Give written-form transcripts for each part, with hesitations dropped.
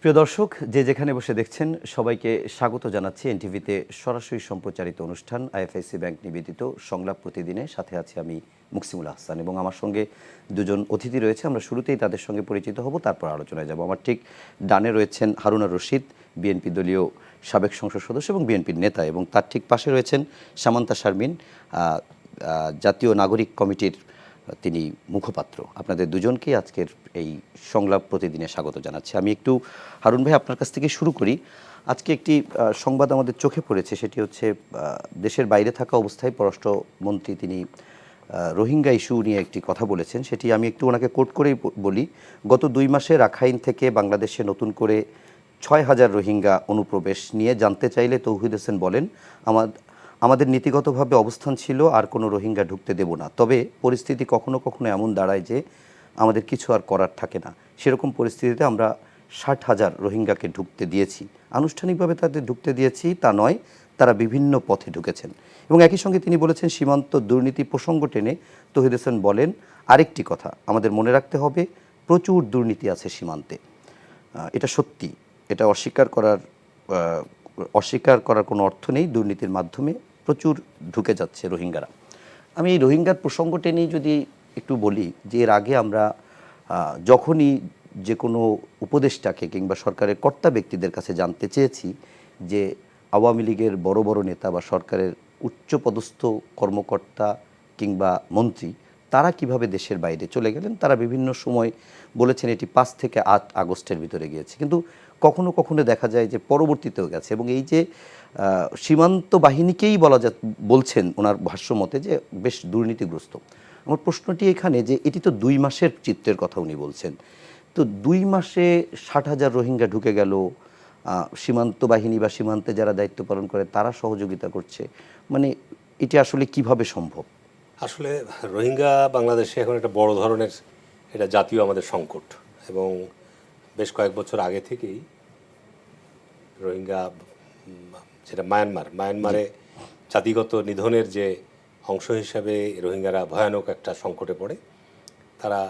প্রিয় দর্শক, যে যেখানে বসে দেখছেন সবাইকে স্বাগত জানাচ্ছি এনটিভিতে সরাসরি সম্প্রচারিত অনুষ্ঠান আইএফআইসি ব্যাংক নিবেদিত সংলাপ প্রতিদিনে। সাথে আছি আমি মুকসিমুল আহসান এবং আমার সঙ্গে দুজন অতিথি রয়েছে। আমরা শুরুতেই তাদের সঙ্গে পরিচিত হব, তারপর আলোচনায় যাব। আমার ঠিক ডানে রয়েছেন হারুনা রশিদ, বিএনপি দলীয় সাবেক সংসদ সদস্য এবং বিএনপির নেতা, এবং তার ঠিক পাশে রয়েছেন সামান্তা শারমিন, জাতীয় নাগরিক কমিটির তিনি মুখপাত্র। আপনাদের দুজনকেই আজকের এই সংলাপ প্রতিদিনে স্বাগত জানাচ্ছি। আমি একটু হারুন ভাই আপনার কাছ থেকে শুরু করি। আজকে একটি সংবাদ আমাদের চোখে পড়েছে, সেটি হচ্ছে দেশের বাইরে থাকা অবস্থায় পররাষ্ট্রমন্ত্রী তিনি রোহিঙ্গা ইস্যু নিয়ে একটি কথা বলেছেন। সেটি আমি একটু ওনাকে কোট করেই বলি। গত 2 মাসে রাখাইন থেকে বাংলাদেশে নতুন করে 6,000 রোহিঙ্গা অনুপ্রবেশ নিয়ে জানতে চাইলে তৌহিদ হোসেন বলেন, আমাদের নীতিগতভাবে অবস্থান ছিল আর কোনো রোহিঙ্গা ঢুকতে দেব না। তবে পরিস্থিতি কখনো কখনো এমন দাঁড়ায় যে আমাদের কিছু আর করার থাকে না। সেরকম পরিস্থিতিতে আমরা 60,000 রোহিঙ্গাকে ঢুকতে দিয়েছি। আনুষ্ঠানিকভাবে তাদের ঢুকতে দিয়েছি তা নয়, তারা বিভিন্ন পথে ঢুকেছেন। এবং একই সঙ্গে তিনি বলেছেন, সীমান্ত দুর্নীতি প্রসঙ্গ টেনে তৌহিদ হোসেন বলেন, আরেকটি কথা আমাদের মনে রাখতে হবে, প্রচুর দুর্নীতি আছে সীমান্তে। এটা সত্যি, এটা অস্বীকার করার কোনো অর্থ নেই। দুর্নীতির মাধ্যমে প্রচুর ঢুকে যাচ্ছে রোহিঙ্গারা। আমি এই রোহিঙ্গার প্রসঙ্গ টেনেই যদি একটু বলি যে এর আগে আমরা যখনই যে কোনো উপদেষ্টাকে কিংবা সরকারের কর্তা ব্যক্তিদের কাছে জানতে চেয়েছি যে আওয়ামী লীগের বড় বড় নেতা বা সরকারের উচ্চপদস্থ কর্মকর্তা কিংবা মন্ত্রী তারা কিভাবে দেশের বাইরে চলে গেলেন, তারা বিভিন্ন সময় বলেছেন এটি 5 থেকে 8 আগস্টের ভিতরে গিয়েছে। কিন্তু কখনো কখনো দেখা যায় যে পরবর্তীতেও গেছে। এবং এই যে সীমান্ত বাহিনীকেই বলছেন ওনার ভাষ্যমতে যে বেশ দুর্নীতিগ্রস্ত। আমার প্রশ্নটি এখানে যে এটি তো 2 মাসের চিত্রের কথা উনি বলছেন, তো 2 মাসে 60,000 রোহিঙ্গা ঢুকে গেল, সীমান্ত বাহিনী বা সীমান্তে যারা দায়িত্ব পালন করে তারা সহযোগিতা করছে, মানে এটি আসলে কিভাবে সম্ভব? আসলে রোহিঙ্গা বাংলাদেশে এখন একটা বড় ধরনের এটা জাতীয় আমাদের সংকট, এবং বেশ কয়েক বছর আগে থেকেই রোহিঙ্গা যেটা মায়ানমারে জাতিগত নিধনের যে অংশ হিসাবে রোহিঙ্গারা ভয়ানক একটা সংকটে পড়ে। তারা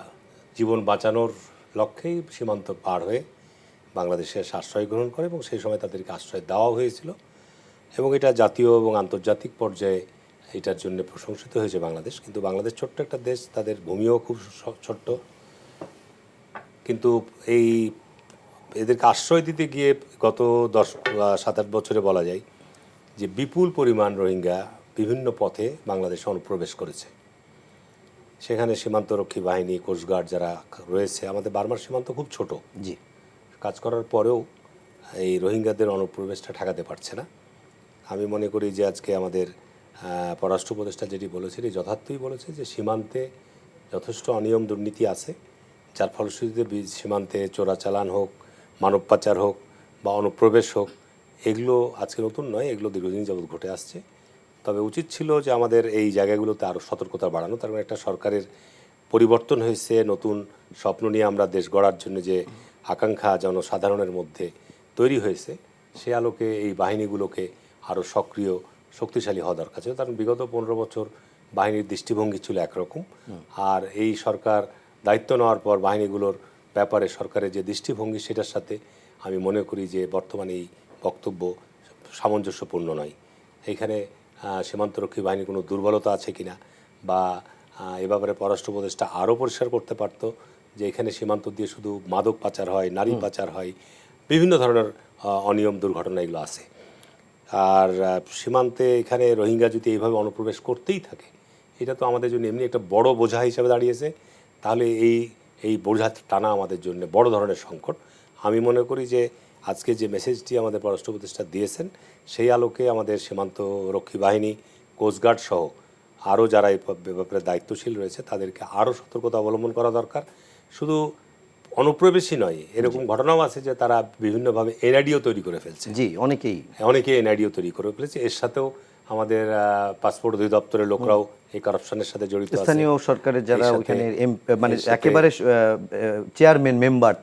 জীবন বাঁচানোর লক্ষ্যেই সীমান্ত পার হয়ে বাংলাদেশে আশ্রয় গ্রহণ করে, এবং সেই সময় তাদেরকে আশ্রয় দেওয়া হয়েছিল, এবং এটা জাতীয় এবং আন্তর্জাতিক পর্যায়ে এটার জন্য প্রশংসিত হয়েছে বাংলাদেশ। কিন্তু বাংলাদেশ ছোট্ট একটা দেশ, তাদের ভূমিও খুব ছোট্ট, কিন্তু এদেরকে আশ্রয় দিতে গিয়ে গত 7-8 বছরে বলা যায় যে বিপুল পরিমাণ রোহিঙ্গা বিভিন্ন পথে বাংলাদেশে অনুপ্রবেশ করেছে। সেখানে সীমান্তরক্ষী বাহিনী, কোস্টগার্ড যারা রয়েছে, আমাদের বার্মার সীমান্ত খুব ছোট, কাজ করার পরেও এই রোহিঙ্গাদের অনুপ্রবেশটা ঠেকাতে পারছে না। আমি মনে করি যে আজকে আমাদের পররাষ্ট্র উপদেষ্টা যেটি বলেছে এটি যথার্থই বলেছে যে সীমান্তে যথেষ্ট অনিয়ম দুর্নীতি আছে, যার ফলশ্রুতিতে সীমান্তে চোরাচালান হোক, মানব পাচার হোক বা অনুপ্রবেশ হোক, এগুলো আজকে নতুন নয়, এগুলো দীর্ঘদিন যাবৎ ঘটে আসছে। তবে উচিত ছিল যে আমাদের এই জায়গাগুলোতে আরও সতর্কতা বাড়ানো। তার মানে একটা সরকারের পরিবর্তন হয়েছে, নতুন স্বপ্ন নিয়ে আমরা দেশ গড়ার জন্য যে আকাঙ্ক্ষা জনসাধারণের মধ্যে তৈরি হয়েছে, সে আলোকে এই বাহিনীগুলোকে আরও সক্রিয় শক্তিশালী হওয়া দরকার ছিল। কারণ বিগত 15 বছর বাহিনীর দৃষ্টিভঙ্গি ছিল একরকম, আর এই সরকার দায়িত্ব নেওয়ার পর বাহিনীগুলোর ব্যাপারে সরকারের যে দৃষ্টিভঙ্গি সেটার সাথে আমি মনে করি যে বর্তমানে এই বক্তব্য সামঞ্জস্যপূর্ণ নয়। এইখানে সীমান্তরক্ষী বাহিনীর কোনো দুর্বলতা আছে কিনা, বা এ ব্যাপারে পররাষ্ট্র উপদেষ্টা আরও পরিষ্কার করতে পারত যে এখানে সীমান্ত দিয়ে শুধু মাদক পাচার হয়, নারী পাচার হয়, বিভিন্ন ধরনের অনিয়ম দুর্ঘটনা এগুলো আছে। আর সীমান্তে এখানে রোহিঙ্গা যদি এইভাবে অনুপ্রবেশ করতেই থাকে, এটা তো আমাদের জন্য এমনি একটা বড় বোঝা হিসেবে দাঁড়িয়েছে। তাহলে এই বোঝা টানা আমাদের জন্য বড় ধরনের সংকট। আমি মনে করি যে আজকে যে মেসেজটি আমাদের পররাষ্ট্র উপদেষ্টা দিয়েছেন, সেই আলোকে আমাদের সীমান্ত রক্ষী বাহিনী, কোস্টগার্ড সহ আরও যারা এই ব্যাপারে দায়িত্বশীল রয়েছে তাদেরকে আরও সতর্কতা অবলম্বন করা দরকার। শুধু অনুপ্রবেশই নয়, এরকম ঘটনাও আছে যে তারা বিভিন্নভাবে এনআইডিও তৈরি করে ফেলছে। অনেকেই এনআইডিও তৈরি করে ফেলেছে। এর সাথেও আমাদের পাসপোর্ট অধিদপ্তরের লোকরাও এই কারাপশনের সাথে জড়িত আছে। স্থানীয় সরকারের যারা ওখানে মানে একেবারে চেয়ারম্যান মেম্বার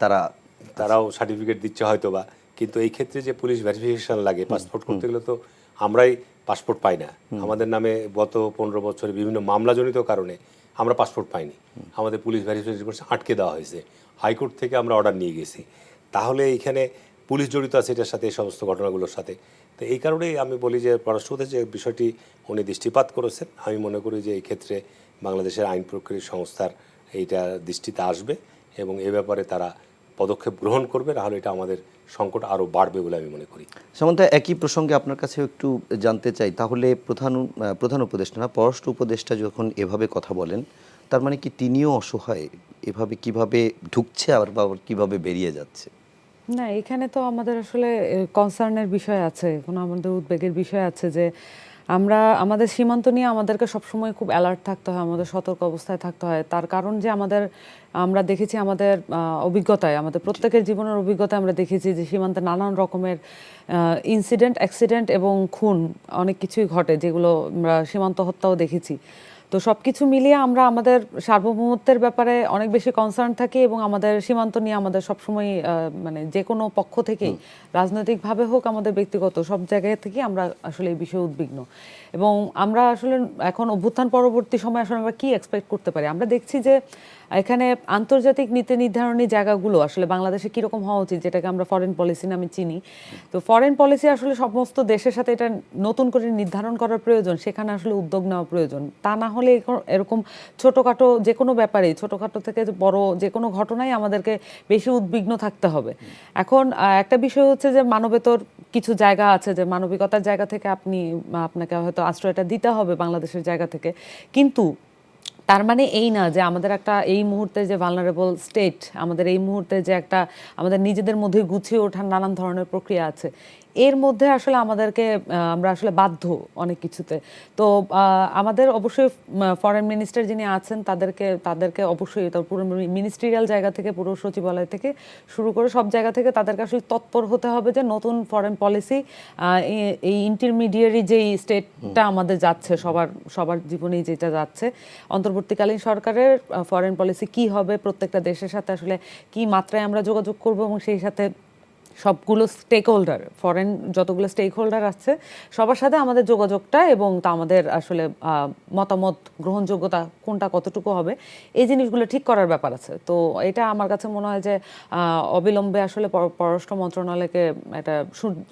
তারাও সার্টিফিকেট দিচ্ছে হয়তো বা, কিন্তু এই ক্ষেত্রে যে পুলিশ ভেরিফিকেশন লাগে পাসপোর্ট করতে গেলে, তো আমরাই পাসপোর্ট পাই না। আমাদের নামে গত 15 বছরে বিভিন্ন মামলাজনিত কারণে আমরা পাসপোর্ট পাইনি, আমাদের পুলিশ ভেরিফিকেশন আটকে দেওয়া হয়েছে। হাইকোর্ট থেকে আমরা অর্ডার নিয়ে গেছি। তাহলে এইখানে পুলিশ জড়িত আছে এটার সাথে, এই সমস্ত ঘটনাগুলোর সাথে। তো এই কারণেই আমি বলি যে পররাষ্ট্রতে যে বিষয়টি উনি দৃষ্টিপাত করেছেন, আমি মনে করি যে এই ক্ষেত্রে বাংলাদেশের আইন প্রক্রিয়া সংস্থার এইটা দৃষ্টিতে আসবে এবং এ ব্যাপারে তারা পদক্ষেপ গ্রহণ করবে, নাহলে এটা আমাদের সংকট আরও বাড়বে বলে আমি মনে করি। সামন্ত, একই প্রসঙ্গে আপনার কাছে একটু জানতে চাই, তাহলে প্রধান উপদেষ্টা না, পররাষ্ট্র উপদেষ্টা যখন এভাবে কথা বলেন, তার মানে কি তিনিও অসহায়? এভাবে কিভাবে ঢুকছে আবার কিভাবে বেরিয়ে যাচ্ছে? না, এখানে তো আমাদের আসলে কনসার্নের বিষয় আছে, কোনো আমাদের উদ্বেগের বিষয় আছে যে আমরা আমাদের সীমান্ত নিয়ে আমাদেরকে সবসময় খুব অ্যালার্ট থাকতে হয়, আমাদের সতর্ক অবস্থায় থাকতে হয়। তার কারণ যে আমরা দেখেছি আমাদের অভিজ্ঞতায়, আমাদের প্রত্যেকের জীবনের অভিজ্ঞতায় আমরা দেখেছি যে সীমান্তে নানান রকমের ইনসিডেন্ট, অ্যাক্সিডেন্ট এবং খুন অনেক কিছুই ঘটে, যেগুলো আমরা সীমান্ত হত্যাও দেখেছি। তো সব কিছু মিলিয়ে আমরা আমাদের সার্বভৌমত্বের ব্যাপারে অনেক বেশি কনসার্ন থাকি এবং আমাদের সীমান্ত নিয়ে আমাদের সবসময় মানে যে কোনো পক্ষ থেকেই, রাজনৈতিকভাবে হোক আমাদের ব্যক্তিগত সব জায়গায় থেকে আমরা আসলে এই বিষয়ে উদ্বিগ্ন। এবং আমরা আসলে এখন অভ্যুত্থান পরবর্তী সময় আসলে আমরা কি এক্সপেক্ট করতে পারি? আমরা দেখছি যে এখানে আন্তর্জাতিক নীতি নির্ধারণী জায়গাগুলো আসলে বাংলাদেশে কীরকম হওয়া উচিত, যেটাকে আমরা ফরেন পলিসি নামে চিনি। তো ফরেন পলিসি আসলে সমস্ত দেশের সাথে এটা নতুন করে নির্ধারণ করার প্রয়োজন, সেখানে আসলে উদ্যোগ নেওয়া প্রয়োজন। তা না হলে এরকম ছোটোখাটো যে কোনো ব্যাপারেই, ছোটোখাটো থেকে বড় যে কোনো ঘটনায় আমাদেরকে বেশি উদ্বিগ্ন থাকতে হবে। এখন একটা বিষয় হচ্ছে যে মানবেতর কিছু জায়গা আছে, যে মানবিকতার জায়গা থেকে আপনাকে হয়তো আশ্রয়টা দিতে হবে বাংলাদেশের জায়গা থেকে, কিন্তু তার মানে এই না যে আমাদের একটা এই মুহূর্তে যে ভালনারেবল স্টেট, আমাদের এই মুহূর্তে যে একটা আমাদের নিজেদের মধ্যে গুছিয়ে ওঠার নানান ধরনের প্রক্রিয়া আছে, এর মধ্যে আসলে আমাদেরকে আমরা আসলে বাধ্য অনেক কিছুতে। তো আমাদের অবশ্যই ফরেন মিনিস্টার যিনি আছেন তাদেরকে অবশ্যই পুরো মিনিস্ট্রিয়াল জায়গা থেকে, পুরো সচিবালয় থেকে শুরু করে সব জায়গা থেকে তাদেরকে আসলে তৎপর হতে হবে যে নতুন ফরেন পলিসি, এই ইন্টারমিডিয়ারি যেই স্টেটটা আমাদের যাচ্ছে, সবার জীবনেই যেটা যাচ্ছে, অন্তর্বর্তীকালীন সরকারের ফরেন পলিসি কি হবে, প্রত্যেকটা দেশের সাথে আসলে কি মাত্রায় আমরা যোগাযোগ করব এবং সেই সাথে সবগুলো স্টেক হোল্ডার, ফরেন যতগুলো স্টেক হোল্ডার আছে সবার সাথে আমাদের যোগাযোগটা এবং তা আমাদের আসলে মতামত গ্রহণযোগ্যতা কোনটা কতটুকু হবে, এই জিনিসগুলো ঠিক করার ব্যাপার আছে। তো এটা আমার কাছে মনে হয় যে অবিলম্বে আসলে পররাষ্ট্র মন্ত্রণালয়কে একটা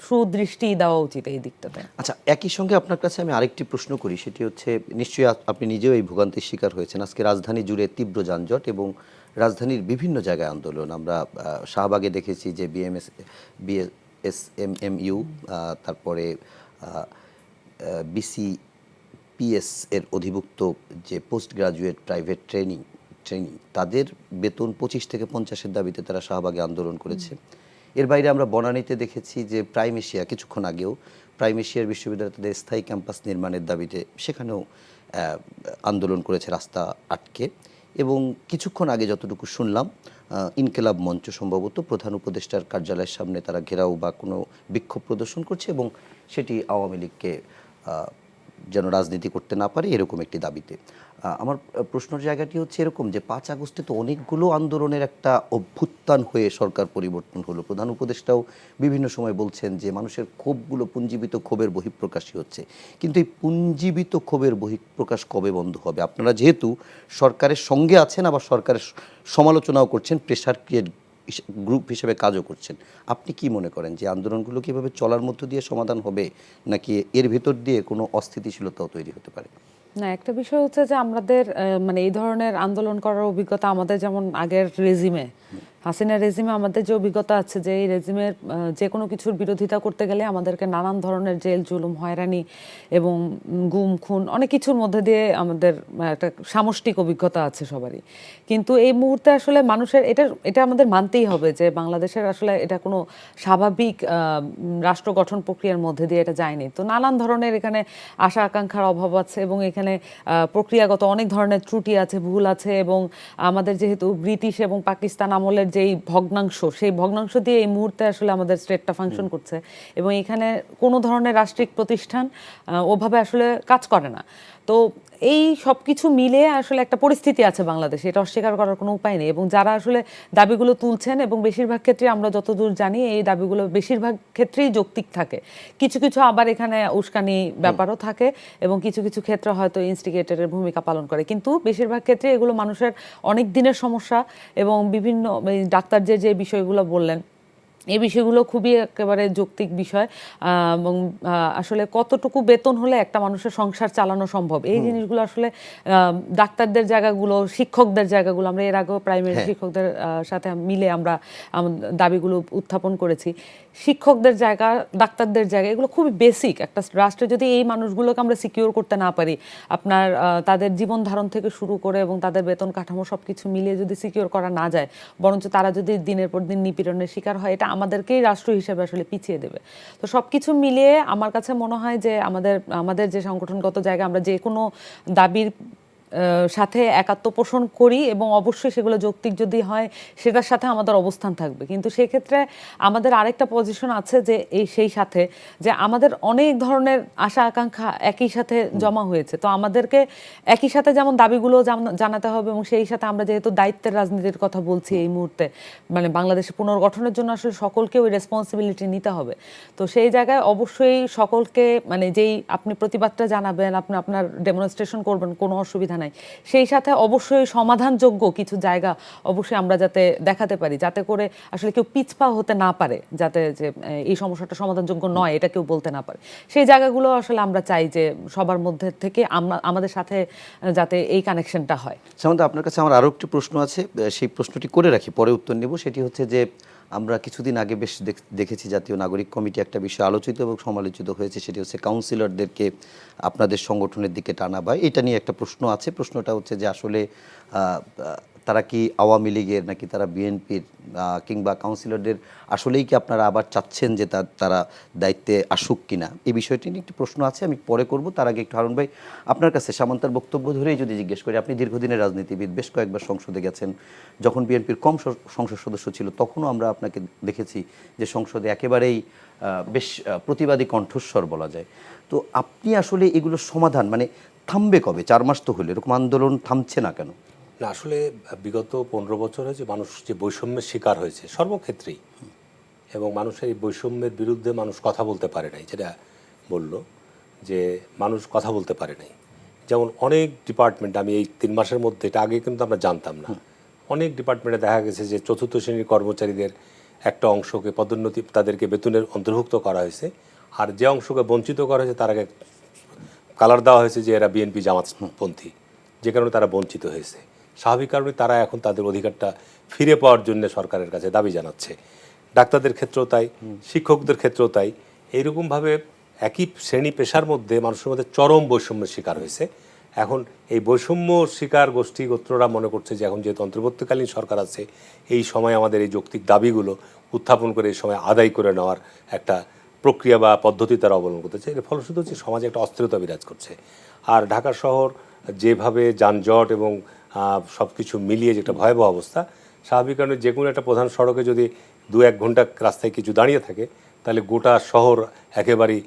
সুদৃষ্টি দেওয়া উচিত এই দিকটাতে। আচ্ছা, একই সঙ্গে আপনার কাছে আমি আরেকটি প্রশ্ন করি, সেটি হচ্ছে নিশ্চয়ই আপনি নিজেও এই ভোগান্তির শিকার হয়েছেন। আজকে রাজধানী জুড়ে তীব্র যানজট এবং রাজধানীর বিভিন্ন জায়গায় আন্দোলন। আমরা শাহবাগে দেখেছি যে বিএসএমএমইউ, তারপরে বিসিপিএস এর অধিভুক্ত যে পোস্ট গ্রাজুয়েট প্রাইভেট ট্রেনিং তাদের বেতন 25 থেকে 50-এর দাবিতে তারা শাহবাগে আন্দোলন করেছে। এর বাইরে আমরা বনানীতে দেখেছি যে প্রাইম এশিয়া কিছুক্ষণ আগেও প্রাইম এশিয়ার বিশ্ববিদ্যালয়ে তাদের স্থায়ী ক্যাম্পাস নির্মাণের দাবিতে সেখানেও আন্দোলন করেছে রাস্তা আটকে। এবং কিছুক্ষণ আগে যতটুকু শুনলাম, ইনকিলাব মঞ্চ সম্ভবত প্রধান উপদেষ্টার কার্যালয়ের সামনে তারা ঘেরাও বা কোনো বিক্ষোভ প্রদর্শন করছে এবং সেটি আওয়ামী লীগকে যেন রাজনীতি করতে না পারে এরকম একটি দাবিতে। আমার প্রশ্নের জায়গাটি হচ্ছে এরকম যে 5 আগস্টে তো অনেকগুলো আন্দোলনের একটা অভ্যুত্থান হয়ে সরকার পরিবর্তন হলো। প্রধান উপদেষ্টাও বিভিন্ন সময় বলছেন যে মানুষের ক্ষোভগুলো পুঞ্জীবিত ক্ষোভের বহিঃপ্রকাশই হচ্ছে, কিন্তু এই পুঞ্জীবিত ক্ষোভের বহিঃপ্রকাশ কবে বন্ধ হবে? আপনারা যেহেতু সরকারের সঙ্গে আছেন, আবার সরকারের সমালোচনাও করছেন, প্রেশার ক্রিয়েট গ্রুপ হিসেবে কাজও করছেন, আপনি কি মনে করেন যে আন্দোলনগুলো কীভাবে চলার মধ্য দিয়ে সমাধান হবে, নাকি এর ভেতর দিয়ে কোনো অস্থিতিশীলতাও তৈরি হতে পারে? না, একটা বিষয় হচ্ছে যে আমাদের মানে এই ধরনের আন্দোলন করার অভিজ্ঞতা আমাদের, যেমন আগের রেজিমে, হাসিনা রেজিমে আমাদের যে অভিজ্ঞতা আছে যে এই রেজিমের যে কোনো কিছুর বিরোধিতা করতে গেলে আমাদেরকে নানান ধরনের জেল জুলুম, হয়রানি এবং গুম খুন অনেক কিছুর মধ্যে দিয়ে আমাদের একটা সামষ্টিক অভিজ্ঞতা আছে সবারই। কিন্তু এই মুহূর্তে আসলে মানুষের এটা আমাদের মানতেই হবে যে বাংলাদেশের আসলে এটা কোনো স্বাভাবিক রাষ্ট্র গঠন প্রক্রিয়ার মধ্যে দিয়ে এটা যায়নি। তো নানান ধরনের এখানে আশা আকাঙ্ক্ষার অভাব আছে এবং এখানে প্রক্রিয়াগত অনেক ধরনের ত্রুটি আছে, ভুল আছে এবং আমাদের যেহেতু ব্রিটিশ এবং পাকিস্তান আমলের যেই ভগ্নাংশ, সেই ভগ্নাংশ দিয়ে এই মুহূর্তে আসলে আমাদের স্টেটটা ফাংশন করছে এবং এখানে কোনো ধরনের রাষ্ট্রিক প্রতিষ্ঠান ওভাবে আসলে কাজ করে না। তো এই সব কিছু মিলে আসলে একটা পরিস্থিতি আছে বাংলাদেশে, এটা অস্বীকার করার কোনো উপায় নেই। এবং যারা আসলে দাবিগুলো তুলছেন এবং বেশিরভাগ ক্ষেত্রে আমরা যতদূর জানি এই দাবিগুলো বেশিরভাগ ক্ষেত্রেই যৌক্তিক থাকে, কিছু কিছু আবার এখানে উস্কানি ব্যাপারও থাকে এবং কিছু কিছু ক্ষেত্রে হয়তো ইনস্টিগেটরের ভূমিকা পালন করে, কিন্তু বেশিরভাগ ক্ষেত্রে এগুলো মানুষের অনেক দিনের সমস্যা এবং বিভিন্ন ডাক্তার যে বিষয়গুলো বললেন এই বিষয়গুলো খুবই একেবারে যৌক্তিক বিষয় এবং আসলে কতটুকু বেতন হলে একটা মানুষের সংসার চালানো সম্ভব এই জিনিসগুলো আসলে ডাক্তারদের জায়গাগুলো, শিক্ষকদের জায়গাগুলো, আমরা এর আগেও প্রাইমারি শিক্ষকদের সাথে মিলে আমরা দাবিগুলো উত্থাপন করেছি। শিক্ষকদের জায়গা, ডাক্তারদের জায়গা, এগুলো খুবই বেসিক। একটা রাষ্ট্রে যদি এই মানুষগুলোকে আমরা সিকিউর করতে না পারি, আপনার তাদের জীবন ধারণ থেকে শুরু করে এবং তাদের বেতন কাঠামো সব কিছু মিলিয়ে যদি সিকিউর করা না যায়, বরঞ্চ তারা যদি দিনের পর দিন নিপীড়নের শিকার হয়, এটা আমাদেরকেই রাষ্ট্র হিসেবে আসলে পিছিয়ে দেবে। তো সব কিছু মিলিয়ে আমার কাছে মনে হয় যে আমাদের যে সংগঠনগত জায়গা, আমরা যে কোনো দাবির সাথে একাত্ম পোষণ করি এবং অবশ্যই সেগুলো যৌক্তিক যদি হয় সেটার সাথে আমাদের অবস্থান থাকবে। কিন্তু সেক্ষেত্রে আমাদের আরেকটা পজিশন আছে যে সেই সাথে যে আমাদের অনেক ধরনের আশা আকাঙ্ক্ষা একই সাথে জমা হয়েছে। তো আমাদেরকে একই সাথে যেমন দাবিগুলো জানাতে হবে এবং সেই সাথে আমরা যেহেতু দায়িত্বের রাজনীতির কথা বলছি এই মুহূর্তে, মানে বাংলাদেশের পুনর্গঠনের জন্য আসলে সকলকে ওই রেসপন্সিবিলিটি নিতে হবে। তো সেই জায়গায় অবশ্যই সকলকে, মানে যেই আপনি প্রতিবাদটা জানাবেন, আপনি আপনার ডেমনস্ট্রেশন করবেন, কোনো অসুবিধা নাই, সেই সাথে অবশ্যই সমাধানযোগ্য কিছু জায়গা অবশ্যই আমরা যাতে দেখাতে পারি, যাতে করে আসলে কেউ পিছপা হতে না পারে, যাতে যে এই সমস্যাটা সমাধানযোগ্য নয় এটা কেউ বলতে না পারে। সেই জায়গাগুলো আসলে আমরা চাই যে সবার মধ্যে থেকে আমাদের সাথে যাতে এই কানেকশনটা হয়। সামন্ত, আপনার কাছে আমার আরও একটি প্রশ্ন আছে, সেই প্রশ্নটি করে রাখি, পরে উত্তর নেব। সেটি হচ্ছে যে আমরা কিছুদিন আগে বেশ দেখেছি জাতীয় নাগরিক কমিটি একটা বিষয় আলোচিত এবং সমালোচিত হয়েছে, সেটি হচ্ছে কাউন্সিলরদেরকে আপনাদের সংগঠনের দিকে টানা বা এটা নিয়ে একটা প্রশ্ন আছে। প্রশ্নটা হচ্ছে যে আসলে তারা কি আওয়ামী লীগের নাকি তারা বিএনপির, কিংবা কাউন্সিলরদের আসলেই কি আপনারা আবার চাচ্ছেন যে তারা দায়িত্বে আসুক কিনা, এই বিষয়টি নিয়ে একটি প্রশ্ন আছে, আমি পরে করব। তার আগে একটু হারুন ভাই আপনার কাছে সামন্তার বক্তব্য ধরেই যদি জিজ্ঞেস করি, আপনি দীর্ঘদিনের রাজনীতিবিদ, বেশ কয়েকবার সংসদে গেছেন, যখন বিএনপির কম সংসদ সদস্য ছিল তখনও আমরা আপনাকে দেখেছি যে সংসদে একেবারেই বেশ প্রতিবাদী কণ্ঠস্বর বলা যায়। তো আপনি আসলে এগুলোর সমাধান মানে থামবে কবে? 4 মাস তো হলো, এরকম আন্দোলন থামছে না কেন? না, আসলে বিগত 15 বছরে যে মানুষ যে বৈষম্যের শিকার হয়েছে সর্বক্ষেত্রেই, এবং মানুষের এই বৈষম্যের বিরুদ্ধে মানুষ কথা বলতে পারে নাই, যেটা বলল যে মানুষ কথা বলতে পারে নাই। যেমন অনেক ডিপার্টমেন্ট, আমি এই 3 মাসের মধ্যে, এটা আগে কিন্তু আমরা জানতাম না, অনেক ডিপার্টমেন্টে দেখা গেছে যে চতুর্থ শ্রেণীর কর্মচারীদের একটা অংশকে পদোন্নতি, তাদেরকে বেতনের অন্তর্ভুক্ত করা হয়েছে, আর যে অংশকে বঞ্চিত করা হয়েছে তার আগে কালার দেওয়া হয়েছে যে এরা বিএনপি জামাতপন্থী, যে কারণে তারা বঞ্চিত হয়েছে। স্বাভাবিক কারণে তারা এখন তাদের অধিকারটা ফিরে পাওয়ার জন্য সরকারের কাছে দাবি জানাচ্ছে। ডাক্তারদের ক্ষেত্রেও তাই, শিক্ষকদের ক্ষেত্রেও তাই। এইরকমভাবে একই শ্রেণী পেশার মধ্যে মানুষের মধ্যে চরম বৈষম্যের শিকার হয়েছে। এখন এই বৈষম্য শিকার গোষ্ঠী গোত্ররা মনে করছে যে এখন যেহেতু অন্তর্বর্তীকালীন সরকার আছে, এই সময় আমাদের এই যৌক্তিক দাবিগুলো উত্থাপন করে এই সময় আদায় করে নেওয়ার একটা প্রক্রিয়া বা পদ্ধতি তারা অবলম্বন করতেছে। এর ফলশ্রুতি হচ্ছে সমাজে একটা অস্থিরতা বিরাজ করছে। আর ঢাকা শহর যেভাবে যানজট এবং সব কিছু মিলিয়ে যে একটা ভয়াবহ অবস্থা, স্বাভাবিক কারণে যে কোনো একটা প্রধান সড়কে যদি 2-1 ঘন্টা রাস্তায় কিছু দাঁড়িয়ে থাকে, তাহলে গোটা শহর একেবারেই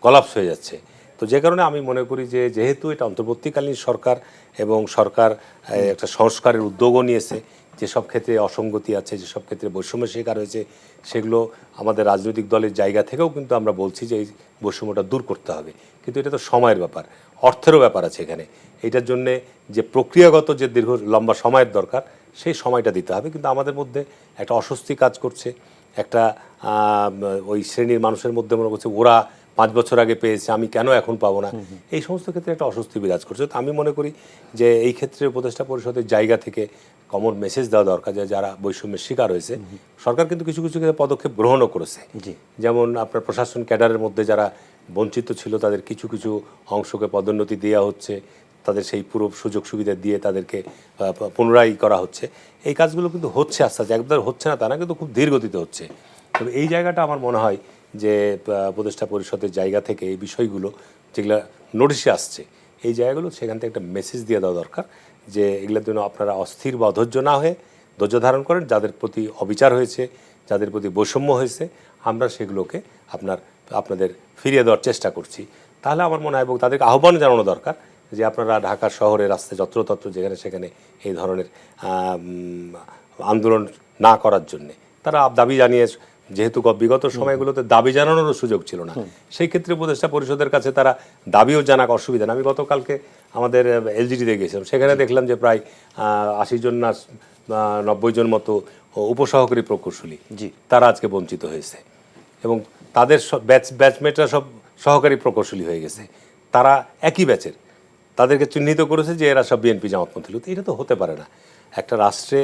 কলাপস হয়ে যাচ্ছে। তো যে কারণে আমি মনে করি যে যেহেতু এটা অন্তর্বর্তীকালীন সরকার এবং সরকার একটা সংস্কারের উদ্যোগও নিয়েছে, যেসব ক্ষেত্রে অসঙ্গতি আছে, যেসব ক্ষেত্রে বৈষম্যের শিকার হয়েছে, সেগুলো আমাদের রাজনৈতিক দলের জায়গা থেকেও কিন্তু আমরা বলছি যে এই বৈষম্যটা দূর করতে হবে। কিন্তু এটা তো সময়ের ব্যাপার, অর্থেরও ব্যাপার আছে এখানে। এটার জন্যে যে প্রক্রিয়াগত যে দীর্ঘ লম্বা সময়ের দরকার, সেই সময়টা দিতে হবে। কিন্তু আমাদের মধ্যে একটা অস্বস্তি কাজ করছে, একটা ওই শ্রেণীর মানুষের মধ্যে মনে করছে ওরা 5 বছর আগে পেয়েছে, আমি কেন এখন পাবো না, এই সমস্ত ক্ষেত্রে একটা অস্বস্তি বিরাজ করছে। তো আমি মনে করি যে এই ক্ষেত্রে উপদেষ্টা পরিষদের জায়গা থেকে কমন মেসেজ দেওয়া দরকার যে যারা বৈষম্যের শিকার হয়েছে, সরকার কিন্তু কিছু কিছু পদক্ষেপ গ্রহণও করেছে। যেমন আপনার প্রশাসন ক্যাডারের মধ্যে যারা বঞ্চিত ছিল তাদের কিছু কিছু অংশকে পদোন্নতি দেওয়া হচ্ছে, তাদের সেই পুরো সুযোগ সুবিধা দিয়ে তাদেরকে পুনরায় করা হচ্ছে। এই কাজগুলো কিন্তু হচ্ছে আস্তে আস্তে, একবার হচ্ছে না তা না, কিন্তু খুব ধীর গতিতে হচ্ছে। তবে এই জায়গাটা আমার মনে হয় যে উপদেষ্টা পরিষদের জায়গা থেকে এই বিষয়গুলো যেগুলো নোটিশে আসছে, এই জায়গাগুলো সেখান থেকে একটা মেসেজ দিয়ে দেওয়া দরকার যে এগুলোর জন্য আপনারা অস্থির বা অধৈর্য না হয়ে ধৈর্য ধারণ করেন। যাদের প্রতি অবিচার হয়েছে, যাদের প্রতি বৈষম্য হয়েছে, আমরা সেগুলোকে আপনাদের ফিরিয়ে দেওয়ার চেষ্টা করছি। তাহলে আমার মনে হয়, এবং তাদেরকে আহ্বান জানানো দরকার যে আপনারা ঢাকা শহরের রাস্তায় যত্রতত্র যেখানে সেখানে এই ধরনের আন্দোলন না করার জন্যে তারা দাবি জানিয়ে, যেহেতু বিগত সময়গুলোতে দাবি জানানোরও সুযোগ ছিল না, সেই ক্ষেত্রে উপদেষ্টা পরিষদের কাছে তারা দাবিও জানাক অসুবিধা না। আমি গতকালকে আমাদের এলজিডিতে গেছিলাম, সেখানে দেখলাম যে প্রায় 80 জন না 90 জন মতো উপসহকারী প্রকৌশলী জি। তারা আজকে বঞ্চিত হয়েছে এবং তাদের ব্যাচমেটরা সব সহকারী প্রকৌশলী হয়ে গেছে, তারা একই ব্যাচের, তাদেরকে চিহ্নিত করেছে যে এরা সব বিএনপি জামাতপন্থী লোক। এটা তো হতে পারে না। একটা রাষ্ট্রে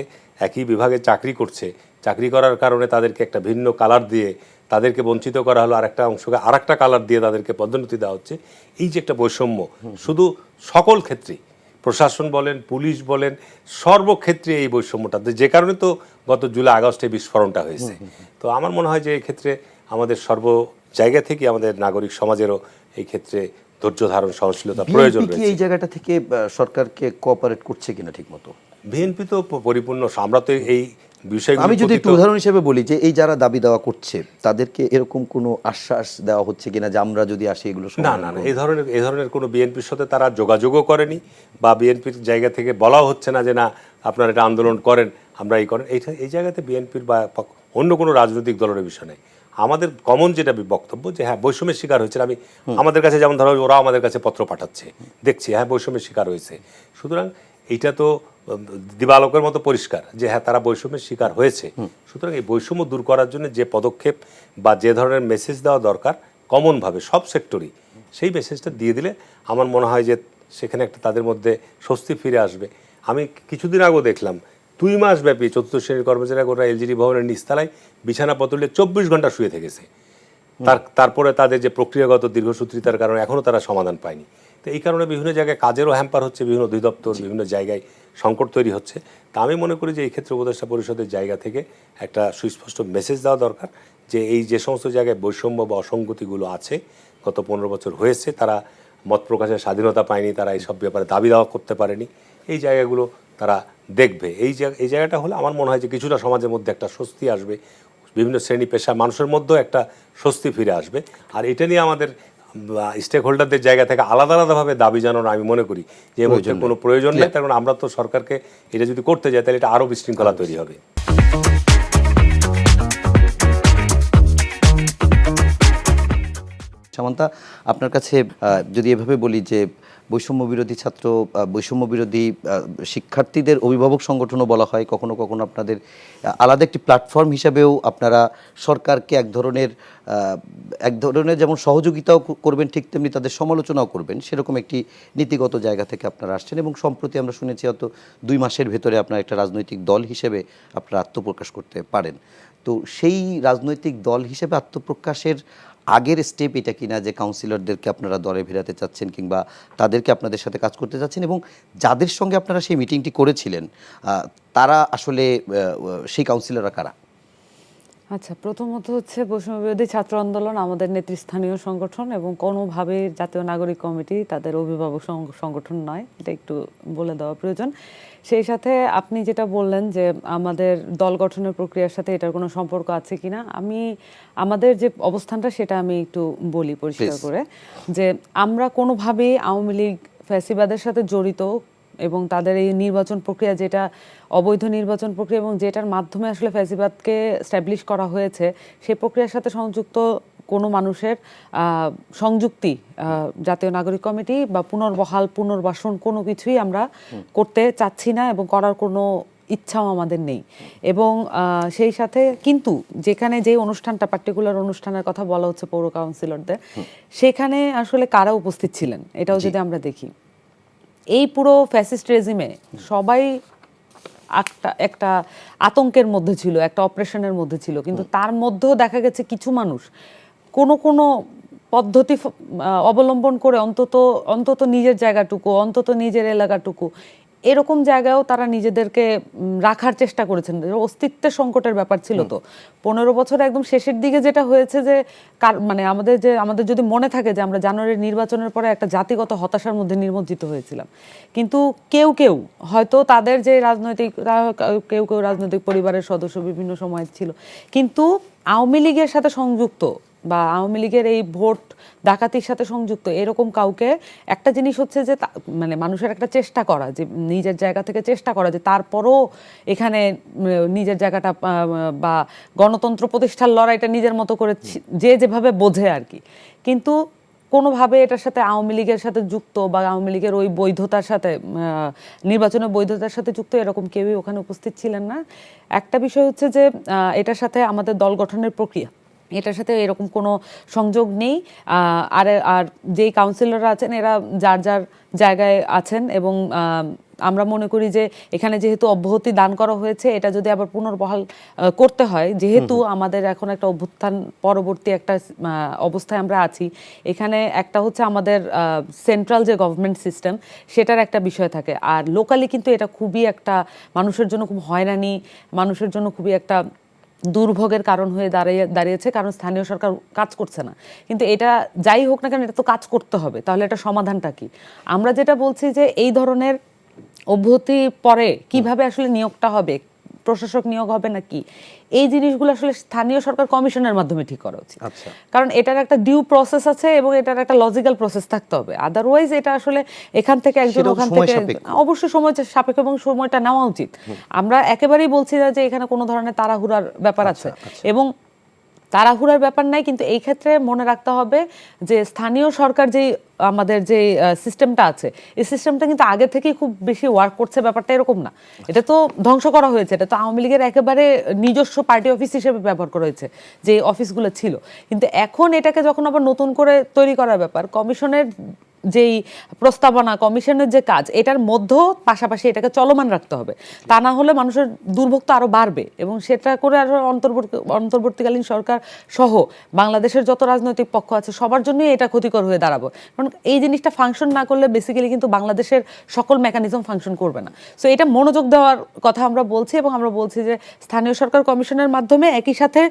একই বিভাগে চাকরি করছে, চাকরি করার কারণে তাদেরকে একটা ভিন্ন কালার দিয়ে তাদেরকে বঞ্চিত করা হলো, আরেকটা অংশকে আরেকটা কালার দিয়ে তাদেরকে পদোন্নতি দেওয়া হচ্ছে। এই যে একটা বৈষম্য, শুধু সকল ক্ষেত্রেই, প্রশাসন বলেন, পুলিশ বলেন, সর্বক্ষেত্রে এই বৈষম্যটা, যে কারণে তো গত জুলাই আগস্টে বিস্ফোরণটা হয়েছে। তো আমার মনে হয় যে এই ক্ষেত্রে আমাদের সর্ব জায়গা থেকে আমাদের নাগরিক সমাজেরও এই ক্ষেত্রে ধৈর্য ধারণ, সহনশীলতা প্রয়োজন বিএনপি কি রয়েছে। এই জায়গাটা থেকে সরকারকে কোঅপারেট করছে কিনা ঠিকমতো? বিএনপি তো পরিপূর্ণ, আমরা তো এই বিষয়গুলো, আমি যদি একটু উদাহরণ হিসেবে বলি যে এই যারা দাবি দেওয়া করছে তাদেরকে এরকম কোনো আশ্বাস দেওয়া হচ্ছে কিনা যে আমরা যদি আসি এগুলো না সমাধান না না, করব? এই ধরনের কোনো বিএনপির সাথে তারা যোগাযোগও করেনি, বা বিএনপির জায়গা থেকে বলাও হচ্ছে না যে না আপনারা এটা আন্দোলন করেন, আমরা এই করেন। এই জায়গাতে বিএনপির বা অন্য কোনো রাজনৈতিক দলের বিষয় নেই। আমাদের কমন যেটা বক্তব্য যে হ্যাঁ বৈষম্যের শিকার হয়েছে, আমি আমাদের কাছে যেমন ধরো ওরা আমাদের কাছে পত্র পাঠাচ্ছে, দেখছি হ্যাঁ বৈষম্যের শিকার হয়েছে। সুতরাং এইটা তো দিবালোকের মতো পরিষ্কার যে হ্যাঁ তারা বৈষম্যের শিকার হয়েছে। সুতরাং এই বৈষম্য দূর করার জন্য যে পদক্ষেপ বা যে ধরনের মেসেজ দেওয়া দরকার কমনভাবে সব সেক্টরই, সেই মেসেজটা দিয়ে দিলে আমার মনে হয় যে সেখানে একটা তাদের মধ্যে স্বস্তি ফিরে আসবে। আমি কিছুদিন আগেও দেখলাম 2 মাস ব্যাপী চতুর্থ শ্রেণীর কর্মচারীরা গোটা এলজিডি ভবনের নিচতলায় বিছানাপত্র নিয়ে 24 ঘন্টা শুয়ে থেকেছে। তারপরে তাদের যে প্রক্রিয়াগত দীর্ঘসূত্রিতার কারণে এখনও তারা সমাধান পায়নি। তো এই কারণে বিভিন্ন জায়গায় কাজেরও হ্যাম্পার হচ্ছে, বিভিন্ন অধিদপ্তর, বিভিন্ন জায়গায় সংকট তৈরি হচ্ছে। তা আমি মনে করি যে এই ক্ষেত্রে উপদেষ্টা পরিষদের জায়গা থেকে একটা সুস্পষ্ট মেসেজ দেওয়া দরকার যে এই যে সমস্ত জায়গায় বৈষম্য বা অসঙ্গতিগুলো আছে, গত 15 বছর হয়েছে তারা মত প্রকাশের স্বাধীনতা পায়নি, তারা এইসব ব্যাপারে দাবি দাওয়া করতে পারেনি, এই জায়গাগুলো তারা দেখবে। এই জায়গাটা হলে আমার মনে হয় যে কিছুটা সমাজের মধ্যে একটা স্বস্তি আসবে, বিভিন্ন শ্রেণী পেশা মানুষের মধ্যেও একটা স্বস্তি ফিরে আসবে। আর এটা নিয়ে আমাদের স্টেক হোল্ডারদের জায়গা থেকে আলাদা আলাদাভাবে দাবি জানানো আমি মনে করি যে এর মধ্যে কোনো প্রয়োজন নেই। কারণ আমরা তো সরকারকে এটা যদি করতে যাই তাহলে এটা আরও বিশৃঙ্খলা তৈরি হবে। সামান্তা, আপনার কাছে যদি এভাবে বলি যে বৈষম্য বিরোধী বৈষম্য বিরোধী শিক্ষার্থীদের অভিভাবক সংগঠনও বলা হয়, কখনো কখনো আপনাদের আলাদা একটি প্ল্যাটফর্ম হিসাবেও আপনারা সরকারকে এক ধরনের যেমন সহযোগিতাও করবেন, ঠিক তেমনি তাদের সমালোচনাও করবেন, সেরকম একটি নীতিগত জায়গা থেকে আপনারা আসছেন। এবং সম্প্রতি আমরা শুনেছি হয়তো 2 মাসের ভেতরে আপনারা একটা রাজনৈতিক দল হিসেবে আপনারা আত্মপ্রকাশ করতে পারেন। তো সেই রাজনৈতিক দল হিসেবে আত্মপ্রকাশের আগের স্টেপ এটা কিনা যে কাউন্সিলরদেরকে আপনারা দলে ভেড়াতে চাচ্ছেন কিংবা তাদেরকে আপনাদের সাথে কাজ করতে চাচ্ছেন, এবং যাদের সঙ্গে আপনারা সেই মিটিংটি করেছিলেন তারা আসলে সেই কাউন্সিলররা কারা? আচ্ছা, প্রথমত হচ্ছে বৈষম্য বিরোধী ছাত্র আন্দোলন আমাদের নেতৃস্থানীয় সংগঠন এবং কোনোভাবে জাতীয় নাগরিক কমিটি তাদের অভিভাবক সংগঠন নয়, এটা একটু বলে দেওয়া প্রয়োজন। সেই সাথে আপনি যেটা বললেন যে আমাদের দল গঠনের প্রক্রিয়ার সাথে এটার কোনো সম্পর্ক আছে কিনা, আমাদের যে অবস্থানটা সেটা আমি একটু বলি পরিষ্কার করে, যে আমরা কোনোভাবেই আওয়ামী লীগ ফ্যাসিবাদের সাথে জড়িত এবং তাদের এই নির্বাচন প্রক্রিয়া যেটা অবৈধ নির্বাচন প্রক্রিয়া এবং যেটার মাধ্যমে আসলে ফ্যাসিবাদকে স্ট্যাবলিশ করা হয়েছে, সেই প্রক্রিয়ার সাথে সংযুক্ত কোনো মানুষের সংযুক্তি জাতীয় নাগরিক কমিটি বা পুনর্বাসন কোনো কিছুই আমরা করতে চাচ্ছি না এবং করার কোনো ইচ্ছাও আমাদের নেই। এবং সেই সাথে কিন্তু যেখানে যে অনুষ্ঠানটা পার্টিকুলার অনুষ্ঠানের কথা বলা হচ্ছে পৌর কাউন্সিলরদের, সেখানে আসলে কারা উপস্থিত ছিলেন এটাও যদি আমরা দেখি, এই পুরো ফ্যাসিস্ট রেজিমে সবাই একটা আতঙ্কের মধ্যে ছিল, একটা অপারেশনের মধ্যে ছিল, কিন্তু তার মধ্যেও দেখা গেছে কিছু মানুষ কোনো পদ্ধতি অবলম্বন করে অন্তত নিজের জায়গাটুকু, অন্তত নিজের এলাকাটুকু, এরকম জায়গায়ও তারা নিজেদেরকে রাখার চেষ্টা করেছেন। অস্তিত্বের সংকটের ব্যাপার ছিল। তো 15 বছর একদম শেষের দিকে যেটা হয়েছে যে মানে আমাদের যদি মনে থাকে যে আমরা জানুয়ারির নির্বাচনের পরে একটা জাতিগত হতাশার মধ্যে নিমজ্জিত হয়েছিলাম, কিন্তু কেউ হয়তো তাদের যে কেউ রাজনৈতিক পরিবারের সদস্য বিভিন্ন সময় ছিল, কিন্তু আওয়ামী লীগের সাথে সংযুক্ত বা আওয়ামী লীগের এই ভোট ডাকাতির সাথে সংযুক্ত এরকম কাউকে, একটা জিনিস হচ্ছে যে মানে মানুষের একটা চেষ্টা করা, যে নিজের জায়গা থেকে চেষ্টা করা যে তারপরও এখানে নিজের জায়গাটা বা গণতন্ত্র প্রতিষ্ঠার লড়াইটা নিজের মতো করে যে যেভাবে বোঝে আর কি, কিন্তু কোনোভাবে এটার সাথে আওয়ামী লীগের সাথে যুক্ত বা আওয়ামী লীগের ওই বৈধতার সাথে নির্বাচনের বৈধতার সাথে যুক্ত এরকম কেউই ওখানে উপস্থিত ছিলেন না। একটা বিষয় হচ্ছে যে এটার সাথে আমাদের দল গঠনের প্রক্রিয়া, এটার সাথে এরকম কোনো সংযোগ নেই। আর যেই কাউন্সিলররা আছেন এরা যার যার জায়গায় আছেন এবং আমরা মনে করি যে এখানে যেহেতু অব্যাহতি দান করা হয়েছে, এটা যদি আবার পুনর্বহাল করতে হয়, যেহেতু আমাদের এখন একটা অভ্যুত্থান পরবর্তী একটা অবস্থায় আমরা আছি, এখানে একটা হচ্ছে আমাদের সেন্ট্রাল যে গভর্নমেন্ট সিস্টেম সেটার একটা বিষয় থাকে, আর লোকালি কিন্তু এটা খুবই একটা মানুষের জন্য খুব হয়রানি, মানুষের জন্য খুবই একটা দুর্ভোগের কারণ হয়ে দাঁড়িয়েছে, কারণ স্থানীয় সরকার কাজ করছে না। কিন্তু এটা যাই হোক না কেন, এটা তো কাজ করতে হবে, তাহলে এটা সমাধানটা কি? আমরা যেটা বলছি যে এই ধরনের অভ্যুত্থান পরে কিভাবে আসলে নিয়োগটা হবে, প্রশাসক নিয়োগ হবে নাকি, এই জিনিসগুলো আসলে স্থানীয় সরকার কমিশনের মাধ্যমে ঠিক করা উচিত। কারণ এটার একটা ডিউ প্রসেস আছে এবং এটার একটা লজিক্যাল প্রসেস থাকতে হবে, আদারওয়াইজ এটা আসলে এখান থেকে একজন ওখান থেকে অবশ্যই সময় সাপেক্ষ এবং সময়টা নেওয়া উচিত। আমরা একেবারেই বলছি না যে এখানে কোনো ধরনের তাড়াহুড়ার ব্যাপার আছে, এবং তাড়াহুড়ার ব্যাপার নাই, কিন্তু এই ক্ষেত্রে মনে রাখতে হবে যে স্থানীয় সরকার যেই আমাদের যে সিস্টেমটা আছে, এই সিস্টেমটা কিন্তু আগে থেকেই খুব বেশি ওয়ার্ক করছে, ব্যাপারটা এরকম না। এটা তো ধ্বংস করা হয়েছে, এটা তো আওয়ামী লীগের একেবারে নিজস্ব পার্টি অফিস হিসেবে ব্যবহার করা হয়েছে যে অফিসগুলো ছিল। কিন্তু এখন এটাকে যখন আবার নতুন করে তৈরি করার ব্যাপার, কমিশনের যেই প্রস্তাবনা, কমিশনের যে কাজ, এটার মধ্যেও পাশাপাশি এটাকে চলমান রাখতে হবে, তা না হলে মানুষের দুর্ভোগ তো আরো বাড়বে, এবং সেটা করে আরো অন্তর্বর্তীকালীন সরকার সহ বাংলাদেশের যত রাজনৈতিক পক্ষ আছে সবার জন্যই এটা ক্ষতিকর হয়ে দাঁড়াবে। কারণ এই জিনিসটা ফাংশন না করলে বেসিক্যালি কিন্তু বাংলাদেশের সকল মেকানিজম ফাংশন করবে না। সো এটা মনোযোগ দেওয়ার কথা আমরা বলছি, এবং আমরা বলছি যে স্থানীয় সরকার কমিশনের মাধ্যমে একই সাথে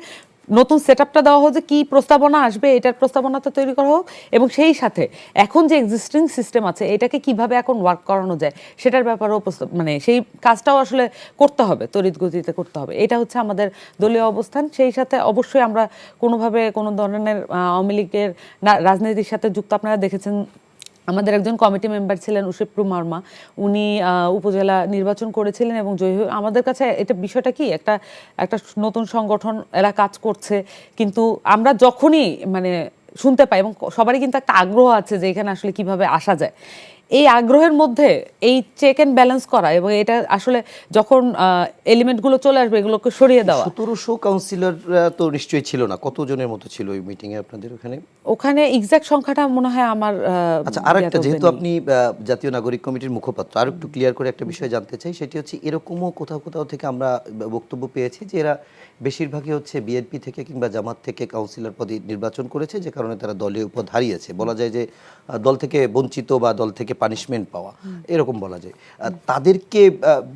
নতুন সেটআপটা দেওয়া হোক, যে কি প্রস্তাবনা আসবে এটার প্রস্তাবনাটা তৈরি করা হোক, এবং সেই সাথে এখন যে এক্সিস্টিং সিস্টেম আছে এটাকে কিভাবে এখন ওয়ার্ক করানো যায় সেটার ব্যাপারেও মানে সেই কাজটাও আসলে করতে হবে, তড়িৎ গতিতে করতে হবে। এটা হচ্ছে আমাদের দলীয় অবস্থান। সেই সাথে অবশ্যই আমরা কোনোভাবে কোনো ধরনের আওয়ামী লীগের রাজনীতির সাথে যুক্ত, আপনারা দেখেছেন আমাদের একজন কমিটি মেম্বার ছিলেন উশিপ্রু মার্মা, উনি উপজেলা নির্বাচন করেছিলেন এবং জয়ী হয়ে। আমাদের কাছে এটা বিষয়টা কি, একটা নতুন সংগঠন, এরা কাজ করছে, কিন্তু আমরা যখনই মানে শুনতে পাই, এবং সবারই কিন্তু একটা আগ্রহ আছে যে এখানে আসলে কিভাবে আসা যায়, এই আগ্রহের মধ্যে এই চেক অ্যান্ড ব্যালেন্স করা, এবং এটা আসলে যখন এলিমেন্টগুলো চলে আসবে এগুলোকে সরিয়ে দেওয়া। 1700 কাউন্সিলর তো নিশ্চয়ই ছিল না, কতজনের মতো ছিল ওই মিটিং এ আপনাদের ওখানে? ওখানে এক্সাক্ট সংখ্যাটা মনে হয় আমার আচ্ছা, আরেকটা, যেহেতু আপনি জাতীয় নাগরিক কমিটির মুখপাত্র, আর একটু ক্লিয়ার করে একটা বিষয় জানতে চাই, সেটি হচ্ছে এরকমও কোথাও কোথাও থেকে আমরা বক্তব্য পেয়েছি যে এরা বেশিরভাগই হচ্ছে বিএনপি থেকে কিংবা জামাত থেকে কাউন্সিলর পদে নির্বাচন করেছে, যে কারণে তারা দলীয় পদ হারিয়েছে, বলা যায় যে দল থেকে বঞ্চিত বা দল থেকে পানিশমেন্ট পাওয়া, এরকম বলা যায়। তাদেরকে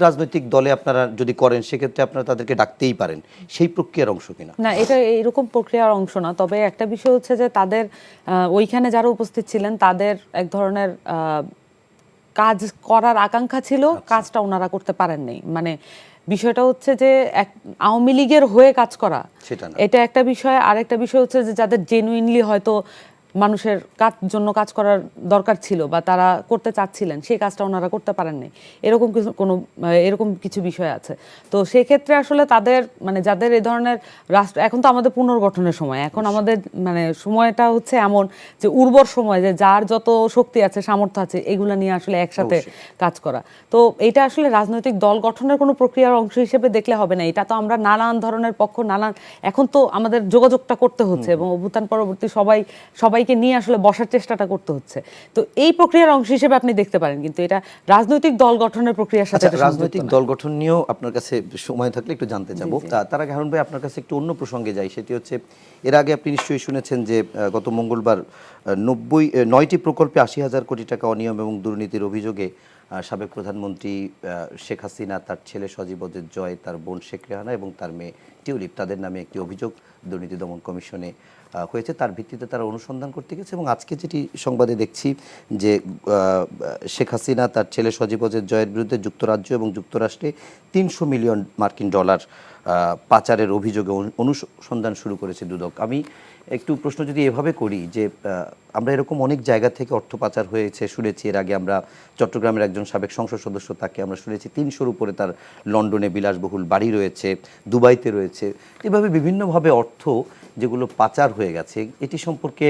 রাজনৈতিক দলে আপনারা যদি করেন সেক্ষেত্রে আপনারা তাদেরকে ডাকতেই পারেন, সেই প্রক্রিয়ার অংশ কিনা? না, এটা এরকম প্রক্রিয়ার অংশ না। তবে একটা বিষয় হচ্ছে যে তাদের ওইখানে যারা উপস্থিত ছিলেন তাদের এক ধরনের কাজ করার আকাঙ্ক্ষা ছিল, কাজটা ওনারা করতে পারেননি। মানে বিষয়টা হচ্ছে যে আওয়ামী লীগের হয়ে কাজ করা এটা একটা বিষয়, আর একটা বিষয় হচ্ছে যে যাদের জেনুইনলি হয়তো মানুষের জন্য কাজ করার দরকার ছিল বা তারা করতে চাচ্ছিলেন, সেই কাজটা ওনারা করতে পারেননি, এরকম কিছু বিষয় আছে। তো সেই ক্ষেত্রে আসলে তাদের মানে যাদের এই ধরনের রাষ্ট্র, এখন তো আমাদের পুনর্গঠনের সময়, এখন আমাদের মানে সময়টা হচ্ছে এমন যে উর্বর সময়, যে যার যত শক্তি আছে সামর্থ্য আছে এগুলো নিয়ে আসলে একসাথে কাজ করা। তো এটা আসলে রাজনৈতিক দল গঠনের কোনো প্রক্রিয়ার অংশ হিসেবে দেখলে হবে না। এটা তো আমরা নানান ধরনের পক্ষ, এখন তো আমাদের যোগাযোগটা করতে হচ্ছে, এবং অভ্যুত্থান পরবর্তী সবাইকে নিয়ে আসলে বসার চেষ্টাটা করতে হচ্ছে। তো এই প্রক্রিয়ার অংশ হিসেবে আপনি দেখতে পারেন, কিন্তু এটা রাজনৈতিক দল গঠনের প্রক্রিয়ার সাথে। রাজনৈতিক দল গঠন নিয়েও আপনার কাছে সময় থাকলে একটু জানতে চাবো। তার আগে হারুন ভাই, আপনার কাছে একটু অন্য প্রসঙ্গে যাই, সেটি হচ্ছে এর আগে আপনি নিশ্চয়ই শুনেছেন যে গত মঙ্গলবার 9টি প্রকল্পে 80,000 কোটি টাকা অনিয়ম এবং দুর্নীতির অভিযোগে সাবেক প্রধানমন্ত্রী শেখ হাসিনা, তার ছেলে সজীব ওয়াজেদ জয়, তার বোন শেখ রেহানা এবং তার মেয়ে টিউলিপ, তাদের নামে একটি অভিযোগ দুর্নীতি দমন কমিশনে হয়েছে। তার ভিত্তিতে তারা অনুসন্ধান করতে গেছে, এবং আজকে যেটি সংবাদে দেখছি যে শেখ হাসিনা তার ছেলে সজীব ওয়াজেদ জয়ের বিরুদ্ধে যুক্তরাজ্য এবং যুক্তরাষ্ট্রে 300 মিলিয়ন মার্কিন ডলার পাচারের অভিযোগে অনুসন্ধান শুরু করেছে দুদক। আমি একটু প্রশ্ন যদি এভাবে করি যে আমরা এরকম অনেক জায়গা থেকে অর্থ পাচার হয়েছে শুনেছি। এর আগে আমরা চট্টগ্রামের একজন সাবেক সংসদ সদস্য, তাকে আমরা শুনেছি 300-র উপরে তার লন্ডনে বিলাসবহুল বাড়ি রয়েছে, দুবাইতে রয়েছে। এভাবে বিভিন্নভাবে অর্থ যেগুলো পাচার হয়ে গেছে, এটি সম্পর্কে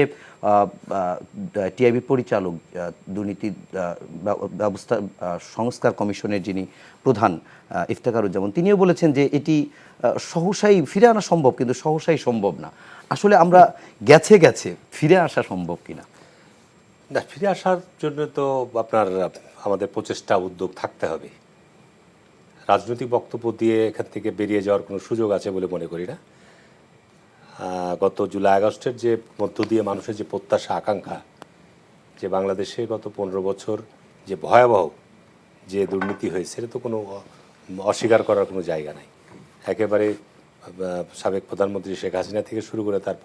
টিআইবি পরিচালক, দুর্নীতি ব্যবস্থা সংস্কার কমিশনের যিনি প্রধান ইফতেখারুজ্জামান, তিনিও বলেছেন যে এটি সহসাই ফিরে আনা সম্ভব, কিন্তু সহসাই সম্ভব না। আসলে আমরা গেছে ফিরে আসা সম্ভব কিনা? না, ফিরে আসার জন্য তো আপনার আমাদের প্রচেষ্টা উদ্যোগ থাকতে হবে। রাজনৈতিক বক্তব্য দিয়ে এখান থেকে বেরিয়ে যাওয়ার কোনো সুযোগ আছে বলে মনে করি না। গত জুলাই আগস্টের যে মধ্য দিয়ে মানুষের যে প্রত্যাশা আকাঙ্ক্ষা, যে বাংলাদেশে গত 15 বছর যে ভয়াবহ যে দুর্নীতি হয়েছে, এটা তো কোনো অস্বীকার করার কোনো জায়গা নাই। একেবারে সাবেক প্রধানমন্ত্রী শেখ হাসিনা থেকে শুরু করে তার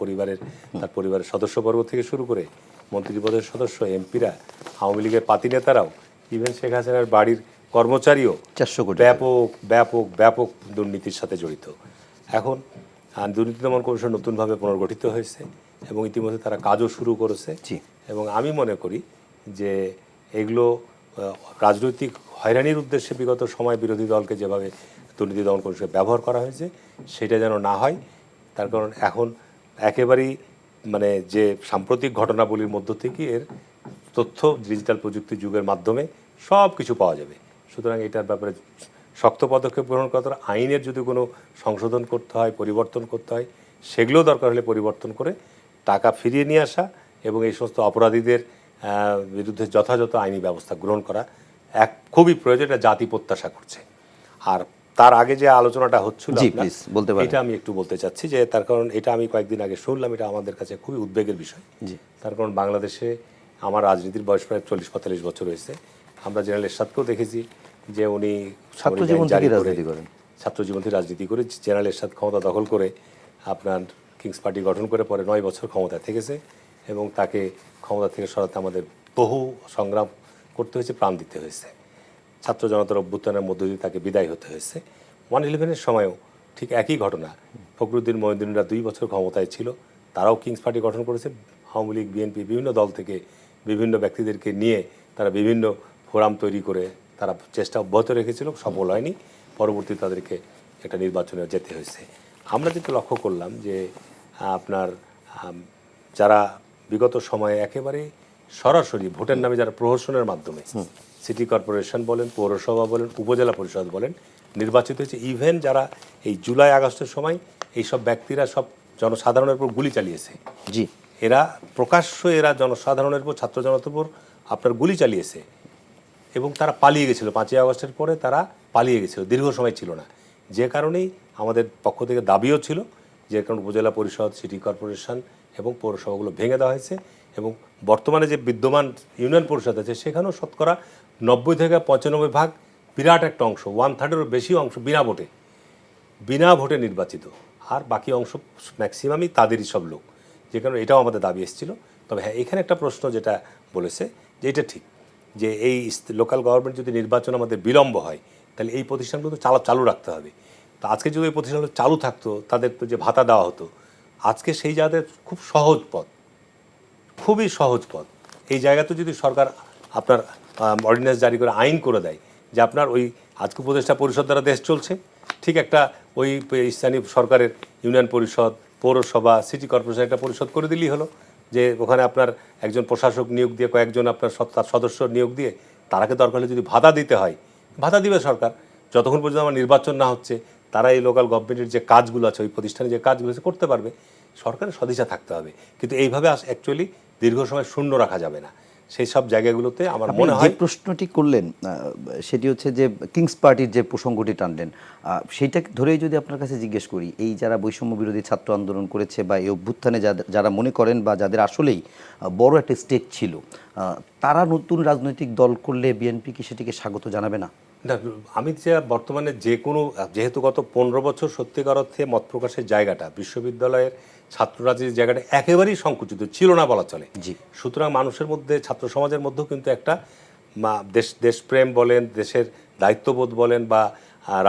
পরিবারের সদস্যবর্গ থেকে শুরু করে মন্ত্রিপরিষদের সদস্য, এমপিরা, আওয়ামী লীগের পাতি নেতারাও, ইভেন শেখ হাসিনার বাড়ির কর্মচারীও 400 কোটি ব্যাপক ব্যাপক ব্যাপক দুর্নীতির সাথে জড়িত। এখন দুর্নীতি দমন কমিশন নতুনভাবে পুনর্গঠিত হয়েছে এবং ইতিমধ্যে তারা কাজও শুরু করেছে। এবং আমি মনে করি যে এগুলো রাজনৈতিক হয়রানির উদ্দেশ্যে বিগত সময় বিরোধী দলকে যেভাবে দুর্নীতি দমন কমিশন ব্যবহার করা হয়েছে, সেটা যেন না হয়। তার কারণ এখন একেবারেই মানে যে সাম্প্রতিক ঘটনাবলীর মধ্য থেকে এর তথ্য ডিজিটাল প্রযুক্তি যুগের মাধ্যমে সব কিছু পাওয়া যাবে। সুতরাং এটার ব্যাপারে শক্ত পদক্ষেপ গ্রহণ করা, আইনের যদি কোনো সংশোধন করতে হয়, পরিবর্তন করতে হয়, সেগুলোও দরকার হলে পরিবর্তন করে টাকা ফিরিয়ে নিয়ে আসা এবং এই সমস্ত অপরাধীদের বিরুদ্ধে যথাযথ আইনি ব্যবস্থা গ্রহণ করা খুবই প্রয়োজন। এটা জাতি প্রত্যাশা করছে। আর তার আগে যে আলোচনাটা হচ্ছিল, এটা আমি একটু বলতে চাচ্ছি যে তার কারণ এটা আমি কয়েকদিন আগে শুনলাম, এটা আমাদের কাছে খুবই উদ্বেগের বিষয়। তার কারণ বাংলাদেশে আমার রাজনীতির বয়স প্রায় 40-45 বছর হয়েছে। আমরা জেনারেল এরশাদকেও দেখেছি যে উনি ছাত্র জীবন থেকে রাজনীতি করে জেনারেল এরশাদ ক্ষমতা দখল করে আপনার কিংস পার্টি গঠন করে পরে 9 বছর ক্ষমতায় থেকেছে এবং তাকে ক্ষমতা থেকে সরাতে আমাদের বহু সংগ্রাম করতে হয়েছে, প্রাণ দিতে হয়েছে। ছাত্র জনতার অভ্যুত্থানের মধ্য দিয়ে তাকে বিদায় হতে হয়েছে। 1/11-এর সময়ও ঠিক একই ঘটনা। ফখরুদ্দিন মঈনুদ্দিনরা 2 বছর ক্ষমতায় ছিল, তারাও কিংস পার্টি গঠন করেছে। আওয়ামী লীগ, বিএনপি বিভিন্ন দল থেকে বিভিন্ন ব্যক্তিদেরকে নিয়ে তারা বিভিন্ন ফোরাম তৈরি করে তারা চেষ্টা অব্যাহত রেখেছিল, সফল হয়নি। পরবর্তী তাদেরকে একটা নির্বাচনে যেতে হয়েছে। আমরা যেটা লক্ষ্য করলাম যে আপনার যারা বিগত সময়ে একেবারে সরাসরি ভোটের নামে যারা প্রহসনের মাধ্যমে সিটি কর্পোরেশন বলেন, পৌরসভা বলেন, উপজেলা পরিষদ বলেন নির্বাচিত হয়েছে, ইভেন যারা এই জুলাই আগস্টের সময় এইসব ব্যক্তিরা সব জনসাধারণের উপর গুলি চালিয়েছে। এরা প্রকাশ্য জনসাধারণের উপর, ছাত্র জনতার উপর আপনার গুলি চালিয়েছে এবং তারা পালিয়ে গেছিল। 5ই আগস্টের পরে তারা পালিয়ে গেছিল, দীর্ঘ সময় ছিল না। যে কারণেই আমাদের পক্ষ থেকে দাবিও ছিল যে কারণ উপজেলা পরিষদ, সিটি কর্পোরেশন এবং পৌরসভাগুলো ভেঙে দেওয়া হয়েছে এবং বর্তমানে যে বিদ্যমান ইউনিয়ন পরিষদ আছে সেখানেও শতকরা 90 থেকে 95 ভাগ বিরাট একটা অংশ, 1/3-এরও বেশি অংশ বিনা ভোটে নির্বাচিত, আর বাকি অংশ ম্যাক্সিমামই তাদেরই সব লোক। যে কারণে এটাও আমাদের দাবি এসেছিল। তবে হ্যাঁ, এখানে একটা প্রশ্ন যেটা বলেছে যে এটা ঠিক যে এই লোকাল গভর্নমেন্ট যদি নির্বাচন আমাদের বিলম্ব হয় তাহলে এই প্রতিষ্ঠানগুলো তো চালু রাখতে হবে। তো আজকে যদি এই প্রতিষ্ঠানগুলো চালু থাকতো, তাদের তো যে ভাতা দেওয়া হতো, আজকে সেই জায়গাতে খুব সহজ পথ, খুবই সহজ পথ। এই জায়গাতে যদি সরকার আপনার অর্ডিন্যান্স জারি করে আইন করে দেয় যে আপনার ওই আজকে উপদেষ্টা পরিষদ দ্বারা দেশ চলছে, ঠিক একটা ওই স্থানীয় সরকারের ইউনিয়ন পরিষদ, পৌরসভা, সিটি কর্পোরেশন একটা পরিষদ করে দিলেই হলো, যে ওখানে আপনার একজন প্রশাসক নিয়োগ দিয়ে, কয়েকজন আপনার সদস্য নিয়োগ দিয়ে তারাকে দরকার হলে যদি ভাতা দিতে হয়, ভাতা দিবে সরকার। যতক্ষণ পর্যন্ত আমার নির্বাচন না হচ্ছে তারা এই লোকাল গভর্নমেন্টের যে কাজগুলো আছে, ওই প্রতিষ্ঠানে যে কাজগুলো আছে করতে পারবে। সরকারের সদিচ্ছা থাকতে হবে, কিন্তু এইভাবে অ্যাকচুয়ালি দীর্ঘ সময় শূন্য রাখা যাবে না। সেই সব জায়গাগুলোতে আমার মনে হয়, যে প্রশ্নটি করলেন সেটি হচ্ছে যে কিংস পার্টির যে প্রসঙ্গটি টানলেন, সেইটা ধরেই যদি আপনার কাছে জিজ্ঞেস করি, এই যারা বৈষম্য বিরোধী ছাত্র আন্দোলন করেছে বা এই অভ্যুত্থানে যারা মনে করেন বা যাদের আসলেই বড় একটা স্টেক ছিল, তারা নতুন রাজনৈতিক দল করলে বিএনপি কি সেটিকে স্বাগত জানাবে না? না, আমি যে বর্তমানে যে কোনো, যেহেতু গত 15 বছর সত্যিকার অর্থে মত প্রকাশের জায়গাটা, বিশ্ববিদ্যালয়ের ছাত্র রাজনীতির জায়গাটা একেবারেই সংকুচিত ছিল না বলা চলে। সুতরাং মানুষের মধ্যে, ছাত্র সমাজের মধ্যেও কিন্তু একটা দেশপ্রেম বলেন, দেশের দায়িত্ববোধ বলেন বা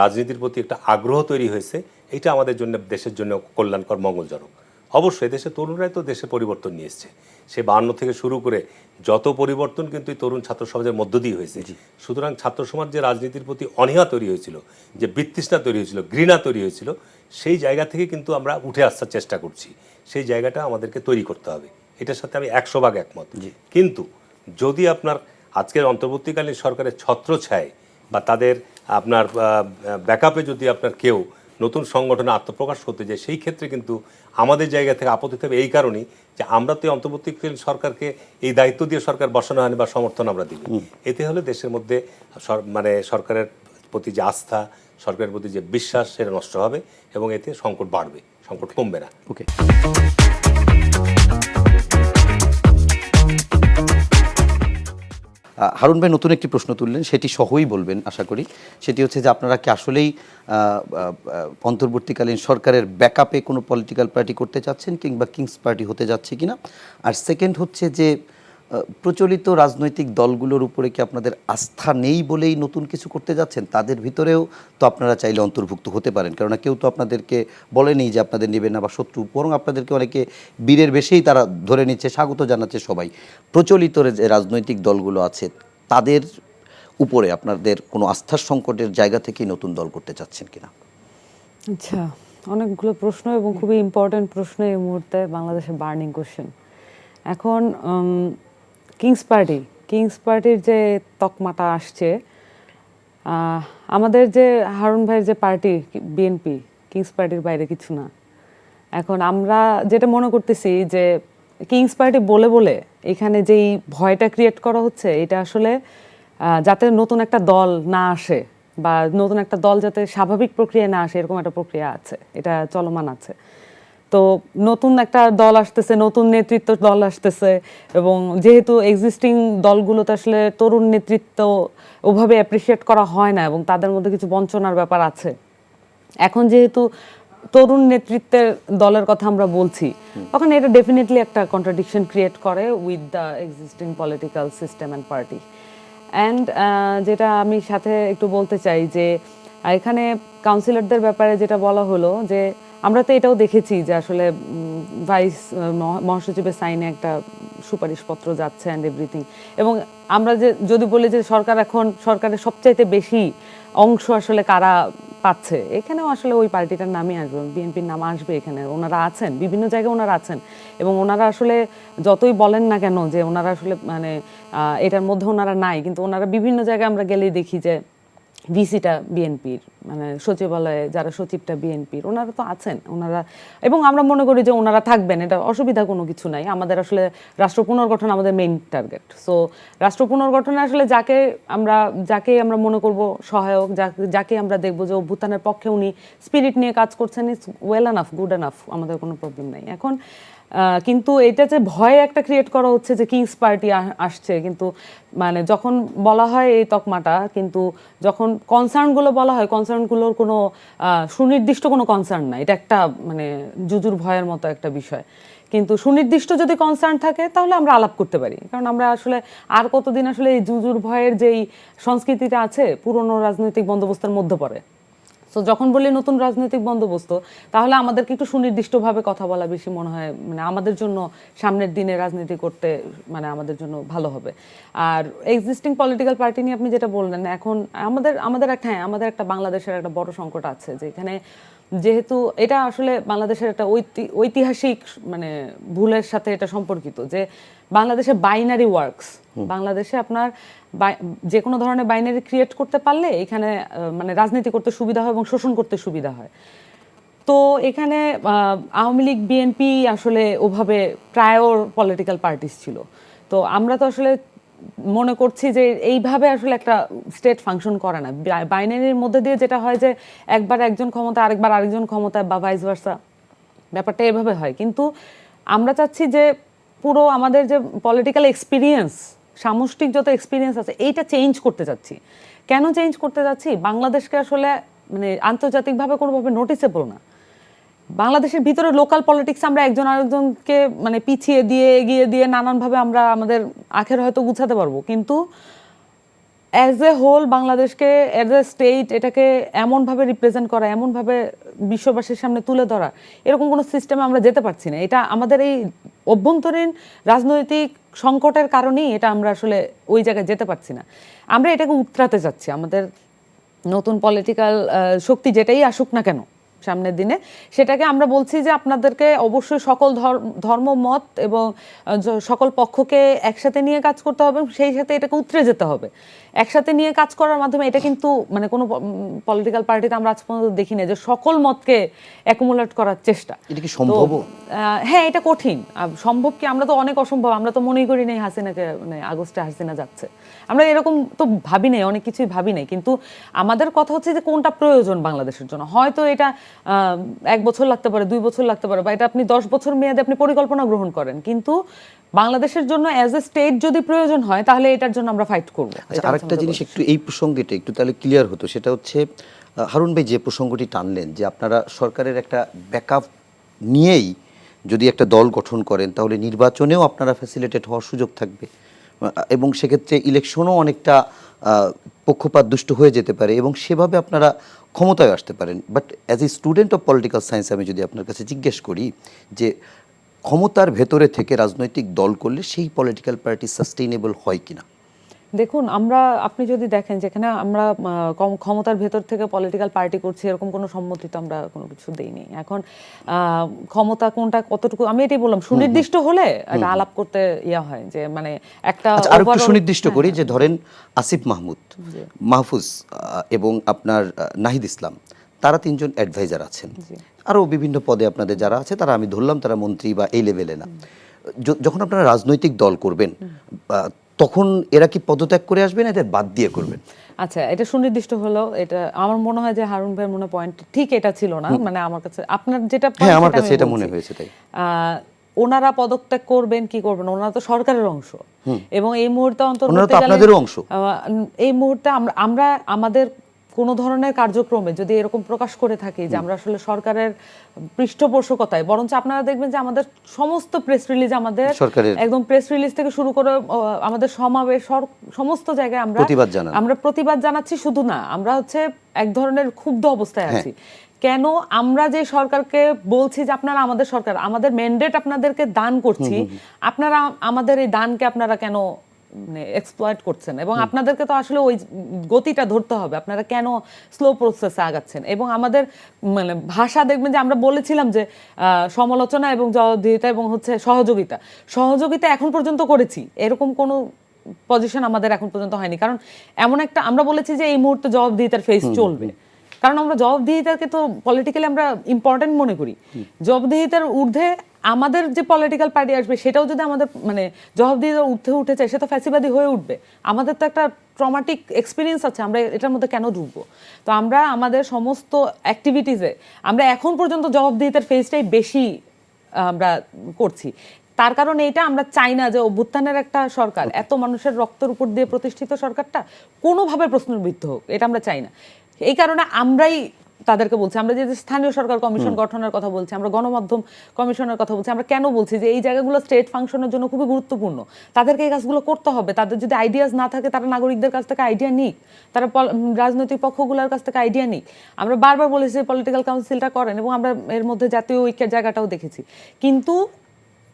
রাজনীতির প্রতি একটা আগ্রহ তৈরি হয়েছে। এটা আমাদের জন্য, দেশের জন্য কল্যাণকর, মঙ্গলজনক। অবশ্যই দেশের তরুণরাই তো দেশে পরিবর্তন নিয়ে এসছে। সে 52 থেকে শুরু করে যত পরিবর্তন কিন্তু এই তরুণ ছাত্র সমাজের মধ্য দিয়ে হয়েছে। সুতরাং ছাত্র সমাজ যে রাজনীতির প্রতি অনীহা তৈরি হয়েছিল, যে বিতৃষ্ণা তৈরি হয়েছিল, ঘৃণা তৈরি হয়েছিল, সেই জায়গা থেকে কিন্তু আমরা উঠে আসার চেষ্টা করছি। সেই জায়গাটা আমাদেরকে তৈরি করতে হবে, এটার সাথে আমি 100% একমত। কিন্তু যদি আপনার আজকের অন্তর্বর্তীকালীন সরকারের ছত্রছায়ায় বা তাদের আপনার ব্যাকআপে যদি আপনার কেউ নতুন সংগঠনে আত্মপ্রকাশ করতে যায়, সেই ক্ষেত্রে কিন্তু আমাদের জায়গা থেকে আপত্তি হবে এই কারণেই যে আমরা তো অন্তর্বর্তীকালীন সরকারকে এই দায়িত্ব দিয়ে সরকার বসানো হয়নি বা সমর্থন আমরা দিব। এতে হলে দেশের মধ্যে মানে সরকারের প্রতি যে আস্থা, সরকারের প্রতি যে বিশ্বাস, সেটা নষ্ট হবে এবং এতে সংকট বাড়বে, সংকট কমবে না। ওকে, হারুন ভাই নতুন একটি প্রশ্ন তুললেন, সেটি সহই বলবেন আশা করি। সেটি হচ্ছে যে আপনারা কি আসলেই অন্তর্বর্তীকালীন সরকারের ব্যাকআপে কোনো পলিটিক্যাল পার্টি করতে চাচ্ছেন কিংবা কিংস পার্টি হতে যাচ্ছে কিনা? আর সেকেন্ড হচ্ছে যে প্রচলিত রাজনৈতিক দলগুলোর উপরে কি আপনাদের আস্থা নেই বলেই নতুন কিছু করতে যাচ্ছেন? তাদের ভিতরেও তো আপনারা চাইলে অন্তর্ভুক্ত হতে পারেন, কেননা কেউ তো আপনাদেরকে বলেনি যে আপনাদের নেবে না বা শত্রু, বরং আপনাদেরকে অনেকে বীরের বেশেই তারা ধরে নিচ্ছে, স্বাগত জানাচ্ছে সবাই। প্রচলিত যে রাজনৈতিক দলগুলো আছে তাদের উপরে আপনাদের কোনো আস্থার সংকটের জায়গা থেকেই নতুন দল করতে চাচ্ছেন কিনা? আচ্ছা, অনেকগুলো প্রশ্ন এবং খুবই ইম্পর্টেন্ট প্রশ্ন এই মুহূর্তে বাংলাদেশের বার্নিং কোশ্চেন। এখন কিংস পার্টির যে তকমাটা আসছে, আমাদের যে হারুন ভাইয়ের যে পার্টি বিএনপি, কিংস পার্টির বাইরে কিছু না। এখন আমরা যেটা মনে করতেছি যে কিংস পার্টি বলে বলে এখানে যেই ভয়টা ক্রিয়েট করা হচ্ছে, এটা আসলে যাতে নতুন একটা দল না আসে বা নতুন একটা দল যাতে স্বাভাবিক প্রক্রিয়া না আসে, এরকম একটা প্রক্রিয়া আছে, এটা চলমান আছে। তো নতুন একটা দল আসতেছে, নতুন নেতৃত্ব দল আসতেছে, এবং যেহেতু এক্সিস্টিং দলগুলোতে আসলে তরুণ নেতৃত্ব ওভাবে অ্যাপ্রিসিয়েট করা হয় না এবং তাদের মধ্যে কিছু বঞ্চনার ব্যাপার আছে। এখন যেহেতু তরুণ নেতৃত্বের দলের কথা আমরা বলছি, তখন এটা ডেফিনেটলি একটা কন্ট্রাডিকশন ক্রিয়েট করে with the existing political system and party. And যেটা আমি সাথে একটু বলতে চাই যে এখানে কাউন্সিলরদের ব্যাপারে যেটা বলা হলো, যে আমরা তো এটাও দেখেছি যে আসলে ভাইস মহাসচিবের সাইনে একটা সুপারিশপত্র যাচ্ছে অ্যান্ড এভরিথিং। এবং আমরা যে যদি বলি যে সরকারের সবচাইতে বেশি অংশ আসলে কারা পাচ্ছে, এখানেও আসলে ওই পার্টিটার নামই আসবে, বিএনপির নাম আসবে। এখানে ওনারা আছেন, বিভিন্ন জায়গায় ওনারা আছেন, এবং ওনারা আসলে যতই বলেন না কেন যে ওনারা আসলে মানে এটার মধ্যে ওনারা নাই, কিন্তু ওনারা বিভিন্ন জায়গায় আমরা গেলেই দেখি যে ভিসিটা বিএনপির, মানে সচিবালয়ে যারা সচিবটা বিএনপির, ওনারা তো আছেন ওনারা। এবং আমরা মনে করি যে ওনারা থাকবেন, এটা অসুবিধা কোনো কিছু নাই। আমাদের আসলে রাষ্ট্র পুনর্গঠন আমাদের মেইন টার্গেট। সো রাষ্ট্র পুনর্গঠনে আসলে যাকে আমরা মনে করব সহায়ক, যাকে আমরা দেখব যে অভ্যুত্থানের পক্ষে উনি স্পিরিট নিয়ে কাজ করছেন, it's well enough, good enough, আমাদের কোনো প্রবলেম নাই। এখন কিন্তু এটা যে ভয় একটা ক্রিয়েট করা হচ্ছে যে কিংস পার্টি আসছে, কিন্তু মানে যখন বলা হয় এই তকমাটা, কিন্তু যখন কনসার্নগুলো বলা হয়, কনসার্নগুলোর কোনো সুনির্দিষ্ট কোনো কনসার্ন নাই। এটা একটা মানে জুজুর ভয়ের মতো একটা বিষয়। কিন্তু সুনির্দিষ্ট যদি কনসার্ন থাকে তাহলে আমরা আলাপ করতে পারি, কারণ আমরা আসলে আর কতদিন আসলে এই জুজুর ভয়ের যেই সংস্কৃতিটা আছে পুরনো রাজনৈতিক বন্দোবস্তের মধ্যে পড়ে। তো যখন বলি নতুন রাজনৈতিক বন্দোবস্ত, তাহলে আমাদেরকে একটু সুনির্দিষ্টভাবে কথা বলা বেশি মনে হয় মানে আমাদের জন্য সামনের দিনে রাজনীতি করতে মানে আমাদের জন্য ভালো হবে। আর এক্সিস্টিং পলিটিক্যাল পার্টি নিয়ে আপনি যেটা বললেন, এখন আমাদের একটা বাংলাদেশের একটা বড় সংকট আছে, যে এখানে যেহেতু এটা আসলে বাংলাদেশের একটা ঐতিহাসিক মানে ভুলের সাথে এটা সম্পর্কিত, যে বাংলাদেশে বাইনারি ওয়ার্কস, বাংলাদেশে আপনার যে কোনো ধরনের বাইনারি ক্রিয়েট করতে পারলে এখানে মানে রাজনীতি করতে সুবিধা হয় এবং শোষণ করতে সুবিধা হয়। তো এখানে আওয়ামী লীগ বিএনপি আসলে ওভাবে প্রায়র পলিটিক্যাল পার্টিস ছিল। তো আমরা তো আসলে মনে করছি যে এইভাবে আসলে একটা স্টেট ফাংশন করে না। বাইনারির মধ্যে দিয়ে যেটা হয় যে একবার একজন ক্ষমতা, আরেকবার আরেকজন ক্ষমতা, বা ভাইস ভার্সা, ব্যাপারটা এভাবে হয়। কিন্তু আমরা চাচ্ছি যে পুরো আমাদের যে পলিটিক্যাল এক্সপিরিয়েন্স, সামষ্টিক যত এক্সপিরিয়েন্স আছে, এইটা চেঞ্জ করতে যাচ্ছি। কেন চেঞ্জ করতে যাচ্ছি? বাংলাদেশকে আসলে মানে আন্তর্জাতিকভাবে কোনোভাবে নোটিসেবল না। বাংলাদেশের ভিতরে লোকাল পলিটিক্স আমরা একজন আরেকজনকে মানে পিছিয়ে দিয়ে এগিয়ে দিয়ে নানানভাবে আমরা আমাদের আখের হয়তো গুছাতে পারবো, কিন্তু অ্যাজ এ হোল বাংলাদেশকে অ্যাজ এ স্টেট এটাকে এমনভাবে রিপ্রেজেন্ট করা, এমনভাবে বিশ্ববাসীর সামনে তুলে ধরা, এরকম কোনো সিস্টেমে আমরা যেতে পারছি না। এটা আমাদের এই অভ্যন্তরীণ রাজনৈতিক সংকটের কারণেই এটা আমরা আসলে ওই জায়গায় যেতে পারছি না। আমরা এটাকে উতরাতে চাচ্ছি। আমাদের নতুন পলিটিক্যাল শক্তি যেটাই আসুক না কেন সামনের দিনে, সেটাকে আমরা বলছি যে আপনাদেরকে অবশ্যই সকল ধর্ম মত এবং সকল পক্ষকে একসাথে নিয়ে কাজ করতে হবে, সেই সাথে এটাকে উতরে যেতে হবে। একসাথে নিয়ে কাজ করার মাধ্যমে এটা কিন্তু মানে কোনো পলিটিক্যাল পার্টিতে আমরা আজ পর্যন্ত দেখি না যে সকল মতকে অ্যাকুমুলেট করার চেষ্টা। এটা কি সম্ভব? হ্যাঁ, এটা কঠিন। সম্ভব কি? আমরা তো অনেক অসম্ভব, আমরা তো মনেই করি নাই হাসিনাকে, মানে আগস্টে হাসিনা যাচ্ছে, আমরা এরকম তো ভাবি নাই, অনেক কিছুই ভাবি নাই। কিন্তু আমাদের কথা হচ্ছে যে কোনটা প্রয়োজন বাংলাদেশের জন্য। হয়তো এটা 1 বছর লাগতে পারে, 2 বছর লাগতে পারে, বা এটা আপনি 10 বছর মেয়াদে আপনি পরিকল্পনা গ্রহণ করেন, কিন্তু বাংলাদেশের জন্য অ্যাজ এ স্টেট যদি প্রয়োজন হয় তাহলে এটার জন্য আমরা ফাইট করবো। আরেকটা জিনিস একটু এই প্রসঙ্গটা একটু তাহলে ক্লিয়ার হতো, সেটা হচ্ছে হারুন ভাই যে প্রসঙ্গটি টানলেন যে আপনারা সরকারের একটা ব্যাকআপ নিয়েই যদি একটা দল গঠন করেন তাহলে নির্বাচনেও আপনারা ফ্যাসিলিটেট হওয়ার সুযোগ থাকবে, এবং সেক্ষেত্রে ইলেকশনও অনেকটা পক্ষপাত দুষ্ট হয়ে যেতে পারে এবং সেভাবে আপনারা ক্ষমতায় আসতে পারেন। But as a student of political science আমি যদি আপনার কাছে জিজ্ঞেস করি যে ক্ষমতার ভেতরে থেকে রাজনৈতিক দল করলে সেই পলিটিক্যাল পার্টি সাস্টেইনেবল হয় কিনা? দেখুন, আপনি যদি দেখেন যেখানে আমরা ক্ষমতার ভেতর থেকে পলিটিক্যাল পার্টি করছি, এরকম কোনো সম্মতি তো আমরা কোনো কিছু দেইনি। এখন ক্ষমতা কোনটা কতটুকু, আমি এটাই বললাম, সুনির্দিষ্ট হলে একটা আলাপ করতে হয় যে মানে একটা আরেকটু সুনির্দিষ্ট করি যে ধরেন আসিফ মাহমুদ, মাহফুজ এবং আপনার নাহিদ ইসলাম, তারা 3 জন অ্যাডভাইজার আছেন। আরও বিভিন্ন পদে আপনাদের যারা আছে তারা আমি ধরলাম তারা মন্ত্রী বা এই লেভেলে না। যখন আপনারা রাজনৈতিক দল করবেন তখন এরা কি পদত্যাগ করে আসবেন, এদের বাদ দিয়ে করবেন? আচ্ছা, এটা সুনির্দিষ্ট হলো, এটা আমার মনে হয় যে হারুন ভাইয়ের মনে পয়েন্ট ঠিক এটা ছিল না, মানে আমার কাছে আপনার যেটা হ্যাঁ আমার কাছে এটা মনে হয়েছে তাই। ওনারা পদত্যাগ করবেন কি করবেন, ওনারা তো সরকারের অংশ এবং এই মুহূর্তে আপনাদেরও অংশ। এই মুহূর্তে আমরা আমাদের কোন ধরনের কার্যক্রমে যদি এরকম প্রকাশ করে থাকি যে আমরা আসলে সরকারের পৃষ্ঠপোষকতায়, বরঞ্চ আপনারা দেখবেন যে আমাদের সমস্ত প্রেস রিলিজ, আমাদের একদম প্রেস রিলিজ থেকে শুরু করে আমাদের সমাবেশ, সমস্ত জায়গায় আমরা প্রতিবাদ জানাচ্ছি। শুধু না, আমরা হচ্ছে এক ধরনের ক্ষুব্ধ অবস্থায় আছি। কেন আমরা যে সরকারকে বলছি যে আপনারা আমাদের সরকার, আমাদের ম্যান্ডেট আপনাদেরকে দান করছি, আপনারা আমাদের এই দানকে আপনারা কেন এক্সপ্লয়েট করছেন? এবং আপনাদেরকে তো আসলে ওই গতিটা ধরতে হবে, আপনারা কেন স্লো প্রসেসে আগাচ্ছেন? এবং আমাদের মানে ভাষা দেখবেন যে আমরা বলেছিলাম যে সমালোচনা এবং জবাবদিহিতা এবং হচ্ছে সহযোগিতা এখন পর্যন্ত করেছি, এরকম কোনো পজিশন আমাদের এখন পর্যন্ত হয়নি। কারণ এমন একটা আমরা বলেছি যে এই মুহূর্তে জবাবদিহিতার ফেজ চলবে, কারণ আমরা জবাবদিহিতাকে তো পলিটিক্যালি আমরা ইম্পর্টেন্ট মনে করি। জবাবদিহিতার ঊর্ধ্বে আমাদের যে পলিটিক্যাল পার্টি আসবে সেটাও যদি আমাদের মানে জবাবদিহিতার ঊর্ধ্বে উঠে চায়, সে তো ফ্যাসিবাদী হয়ে উঠবে। আমাদের তো একটা ট্রমাটিক এক্সপিরিয়েন্স আছে, আমরা এটার মধ্যে কেন ঢুকবো? তো আমরা আমাদের সমস্ত অ্যাক্টিভিটিসে আমরা এখন পর্যন্ত জবাবদিহিতার ফেজটাই বেশি আমরা করছি। তার কারণ এইটা, আমরা চাই না যে অভ্যুত্থানের একটা সরকার, এত মানুষের রক্তের উপর দিয়ে প্রতিষ্ঠিত সরকারটা কোনোভাবে প্রশ্নবিদ্ধ হোক, এটা আমরা চাই না। এই কারণে আমরাই তাদেরকে বলছি, আমরা যে স্থানীয় সরকার কমিশন গঠনের কথা বলছি, আমরা গণমাধ্যম কমিশনের কথা বলছি, আমরা কেন বলছি যে এই জায়গাগুলো স্টেট ফাংশনের জন্য খুবই গুরুত্বপূর্ণ, তাদেরকে এই কাজগুলো করতে হবে। তাদের যদি আইডিয়াস না থাকে, তারা নাগরিকদের কাছ থেকে আইডিয়া নিক, তারা রাজনৈতিক পক্ষগুলোর কাছ থেকে আইডিয়া নিক। আমরা বারবার বলেছি পলিটিক্যাল কাউন্সিলটা করেন, এবং আমরা এর মধ্যে জাতীয় ঐক্যের জায়গাটাও দেখেছি। কিন্তু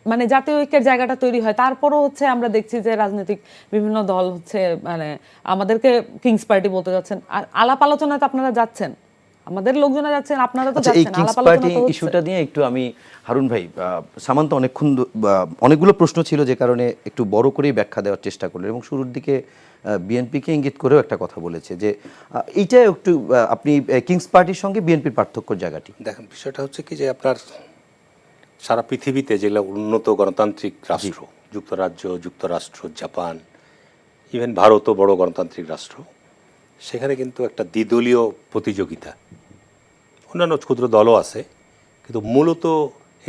মানে জাতীয় ঐক্যের জায়গাটা তৈরি হয়, তারপরও হচ্ছে আমরা দেখছি যে রাজনৈতিক বিভিন্ন দল হচ্ছে মানে আমাদেরকে কিংস পার্টি বলতে যাচ্ছেন। আর আলাপ আলোচনায় তো আপনারা যাচ্ছেন, আমাদের লোকজনে যাচ্ছেন, আপনারা তো যাচ্ছেন। আলাপ আলোচনা তো হচ্ছে। ইস্যুটা নিয়ে একটু আমি হারুন ভাই, সামান্ত অনেকগুলো প্রশ্ন ছিল যে কারণে একটু বড় করেই ব্যাখ্যা দেওয়ার চেষ্টা করলেন, এবং শুরুর দিকে বিএনপিকে ইঙ্গিত করেও একটা কথা বলেছে যে এইটা একটু আপনি কিংস পার্টির সঙ্গে বিএনপির পার্থক্যর জায়গাটি দেখেন। বিষয়টা হচ্ছে কি যে আপনার সারা পৃথিবীতে যেগুলো উন্নত গণতান্ত্রিক রাষ্ট্র, যুক্তরাজ্য, যুক্তরাষ্ট্র, জাপান, ইভেন ভারতও বড় গণতান্ত্রিক রাষ্ট্র, সেখানে কিন্তু একটা দ্বিদলীয় প্রতিযোগিতা, অন্যান্য ক্ষুদ্র দলও আছে, কিন্তু মূলত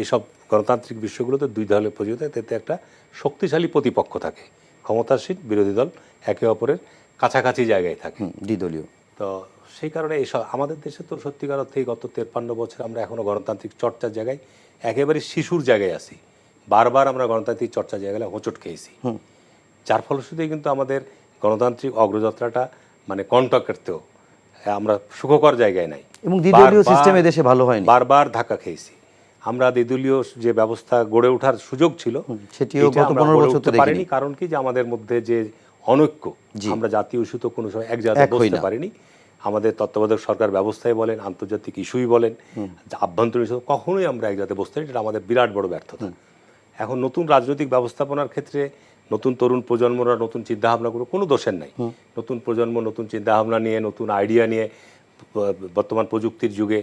এইসব গণতান্ত্রিক বিষয়গুলোতে 2 দলের প্রতিযোগিতা, এতে একটা শক্তিশালী প্রতিপক্ষ থাকে, ক্ষমতাসীন বিরোধী দল একে অপরের কাছাকাছি জায়গায় থাকে, দ্বিদলীয়। তো সেই কারণে এইসব আমাদের দেশে তো সত্যিকার অর্থেই গত 53 বছর আমরা এখনও গণতান্ত্রিক চর্চার জায়গায় একেবারে শিশুর জায়গায় আছি। বারবার আমরা গণতান্ত্রিক চর্চার জায়গায় হোঁচট খেয়েছি, যার ফলশ্রুতিতে কিন্তু আমাদের গণতান্ত্রিক অগ্রযাত্রাটা মানে কণ্টকেরতেও আমরা সুখকর জায়গায় নাই এবং দ্বিদলীয় বারবার- সিস্টেমে দেশে ভালো হয়নি। বারবার ধাক্কা খেয়েছি আমরা। দ্বিদলীয় যে ব্যবস্থা গড়ে ওঠার সুযোগ ছিল সেটিও এটা গত আমরা 15 গড়ে বছর তো উঠতে দেখিনি। পারিনি। কারণ কি যে আমাদের মধ্যে যে অনৈক্য, আমরা জাতীয় ইস্যুতে কোনো সময় এক জায়গায় এক হই বসতে না। পারিনি। আমাদের তত্ত্বাবধায়ক সরকার ব্যবস্থায় বলেন, আন্তর্জাতিক ইস্যুই বলেন, আভ্যন্তরীণ ইস্যু, কখনোই আমরা এক জায়গায় বসতে পারি, এটা আমাদের বিরাট বড় ব্যর্থতা। এখন নতুন রাজনৈতিক ব্যবস্থাপনার ক্ষেত্রে নতুন তরুণ প্রজন্মরা নতুন চিন্তাভাবনা করে কোনো দোষের নাই। নতুন প্রজন্ম নতুন চিন্তাভাবনা নিয়ে, নতুন আইডিয়া নিয়ে বর্তমান প্রযুক্তির যুগে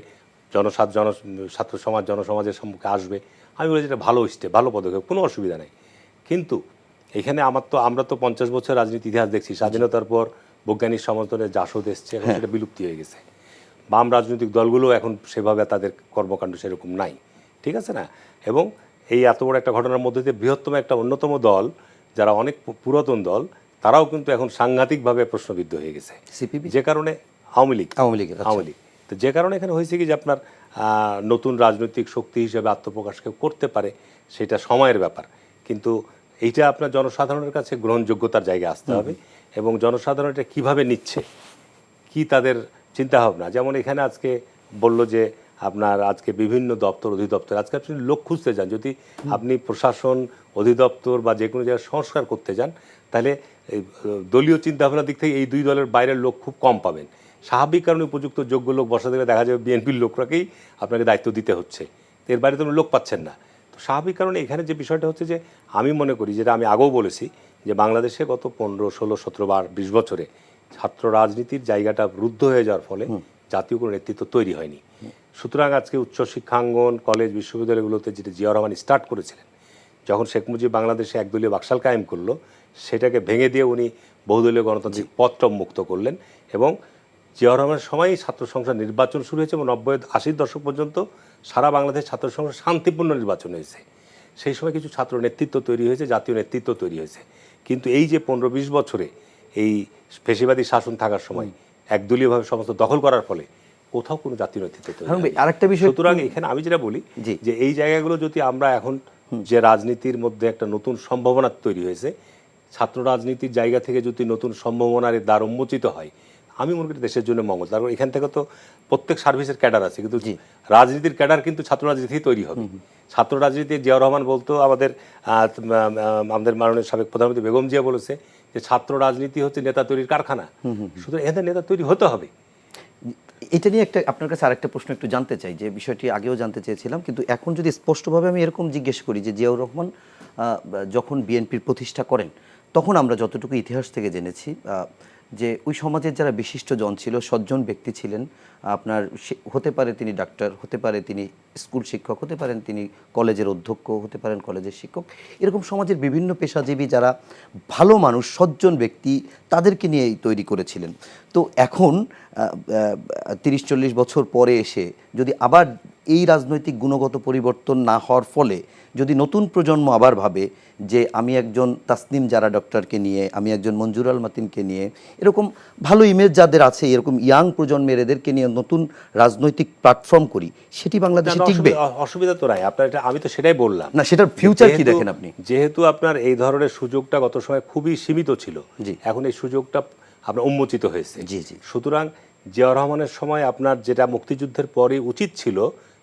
ছাত্র সমাজ জনসমাজের সম্মুখে আসবে। আমি বলি যেটা ভালো স্টেপ, ভালো পদক্ষেপ, কোনো অসুবিধা নেই। কিন্তু এখানে আমরা তো 50 বছর রাজনীতি ইতিহাস দেখছি। স্বাধীনতার পর বৈজ্ঞানিক সমর্থনের জাসদ এসছে, এখন সেটা বিলুপ্তি হয়ে গেছে। বাম রাজনৈতিক দলগুলো এখন সেভাবে তাদের কর্মকাণ্ড সেরকম নাই, ঠিক আছে না? এবং এই এত বড় একটা ঘটনার মধ্যে দিয়ে বৃহত্তম একটা অন্যতম দল, যারা অনেক পুরাতন দল, তারাও কিন্তু এখন সাংঘাতিকভাবে প্রশ্নবিদ্ধ হয়ে গেছে। সিপিবি, যে কারণে আওয়ামী লীগ, আওয়ামী লীগ। তো যে কারণে এখানে হয়েছে কি যে আপনার নতুন রাজনৈতিক শক্তি হিসেবে আত্মপ্রকাশ কেউ করতে পারে, সেটা সময়ের ব্যাপার। কিন্তু এইটা আপনার জনসাধারণের কাছে গ্রহণযোগ্যতার জায়গায় আসতে হবে, এবং জনসাধারণ এটা কীভাবে নিচ্ছে, কি তাদের চিন্তাভাবনা। যেমন এখানে আজকে বলল যে আপনার আজকে বিভিন্ন দপ্তর অধিদপ্তর, আজকে আপনি লোক খুঁজতে যান, যদি আপনি প্রশাসন অধিদপ্তর বা যে কোনো জায়গায় সংস্কার করতে যান, তাহলে দলীয় চিন্তাভাবনার দিক থেকে এই দুই দলের বাইরের লোক খুব কম পাবেন। স্বাভাবিক কারণে উপযুক্ত যোগ্য লোক বসা দিলে দেখা যাবে বিএনপির লোকরাকেই আপনাকে দায়িত্ব দিতে হচ্ছে, এর বাইরে তো লোক পাচ্ছেন না। তো স্বাভাবিক কারণে এখানে যে বিষয়টা হচ্ছে যে আমি মনে করি, যেটা আমি আগেও বলেছি, যে বাংলাদেশে গত 15, 16, 17, 20 বছরে ছাত্র রাজনীতির জায়গাটা রুদ্ধ হয়ে যাওয়ার ফলে জাতীয় কোনো নেতৃত্ব তৈরি হয়নি। সুতরাং আজকে উচ্চশিক্ষাঙ্গন, কলেজ, বিশ্ববিদ্যালয়গুলোতে যেটা জিয়া রহমান স্টার্ট করেছিলেন, যখন শেখ মুজিব বাংলাদেশে একদলীয় বাকশাল কায়েম করলো, সেটাকে ভেঙে দিয়ে উনি বহুদলীয় গণতান্ত্রিক পথটা মুক্ত করলেন। এবং জিয়া রহমানের সময়ই ছাত্র সংসদ নির্বাচন শুরু হয়েছে, এবং 90-80 দশক পর্যন্ত সারা বাংলাদেশ ছাত্র সংসদ শান্তিপূর্ণ নির্বাচন হয়েছে। সেই সময় কিছু ছাত্র নেতৃত্ব তৈরি হয়েছে, জাতীয় নেতৃত্ব তৈরি হয়েছে। কিন্তু এই যে 15-20 বছরে এই ফ্যাসিবাদী শাসন থাকার সময় একদলীয়ভাবে সমস্ত দখল করার ফলে কোথাও কোনো জাতীয় নেতৃত্ব তৈরি হয়নি। আরেকটা বিষয়, সুতরাং এখানে আমি যেটা বলি যে এই জায়গাগুলো যদি আমরা এখন যে রাজনীতির মধ্যে একটা নতুন সম্ভাবনা তৈরি হয়েছে, ছাত্র রাজনীতির জায়গা থেকে যদি নতুন সম্ভাবনার দ্বার উন্মোচিত হয়, আমি মনে করি দেশের জন্য মঙ্গল। তারপর এখান থেকে তো প্রত্যেক সার্ভিসের ক্যাডার আছে, কিন্তু রাজনীতির ক্যাডার কিন্তু ছাত্র রাজনীতি তৈরি হবে। ছাত্র রাজনীতি জিয়া রহমান বলতো, আমাদের মাননীয় সাবেক প্রধানমন্ত্রী বেগম জিয়া বলেছে যে ছাত্র রাজনীতি হচ্ছে নেতা তৈরির কারখানা। সুতরাং এদের নেতা তৈরি হতে হবে। এটা নিয়ে আপনার কাছে আরেকটা প্রশ্ন একটু জানতে চাই, যে বিষয়টি আগেও জানতে চেয়েছিলাম, কিন্তু এখন যদি স্পষ্টভাবে আমি এরকম জিজ্ঞেস করি যে জিয়াউর রহমান যখন বিএনপির প্রতিষ্ঠা করেন, তখন আমরা যতটুকু ইতিহাস থেকে জেনেছি যে ওই সমাজের যারা বিশিষ্ট জন ছিল, সজ্জন ব্যক্তি ছিলেন, আপনার হতে পারে তিনি ডাক্তার, হতে পারে তিনি স্কুল শিক্ষক, হতে পারেন তিনি কলেজের অধ্যক্ষ, হতে পারেন কলেজের শিক্ষক, এরকম সমাজের বিভিন্ন পেশাজীবী যারা ভালো মানুষ, সজ্জন ব্যক্তি, তাদেরকে নিয়েই তৈরি করেছিলেন। তো এখন 30-40 বছর পরে এসে যদি আবার এই রাজনৈতিক গুণগত পরিবর্তন না হওয়ার ফলে যদি নতুন প্রজন্ম আবার ভাবে যে আমি একজন তাসনিম জারা ডক্টরকে নিয়ে, আমি একজন মঞ্জুর আল মাতিনকে নিয়ে, এরকম ভালো ইমেজ যাদের আছে, এরকম ইয়াং প্রজন্মের এদেরকে নিয়ে নতুন রাজনৈতিক প্ল্যাটফর্ম করি, সেটি বাংলাদেশে টিকবে? অসুবিধা তো নাই আপনার, এটা আমি তো সেটাই বললাম। না, সেটার ফিউচার কি দেখেন আপনি? যেহেতু আপনার এই ধরনের সুযোগটা গত সময় খুবই সীমিত ছিল, এখন এই সুযোগটা আপনার উন্মোচিত হয়েছে। সুতরাং জিয়া রহমানের সময় আপনার যেটা মুক্তিযুদ্ধের পরই উচিত ছিল,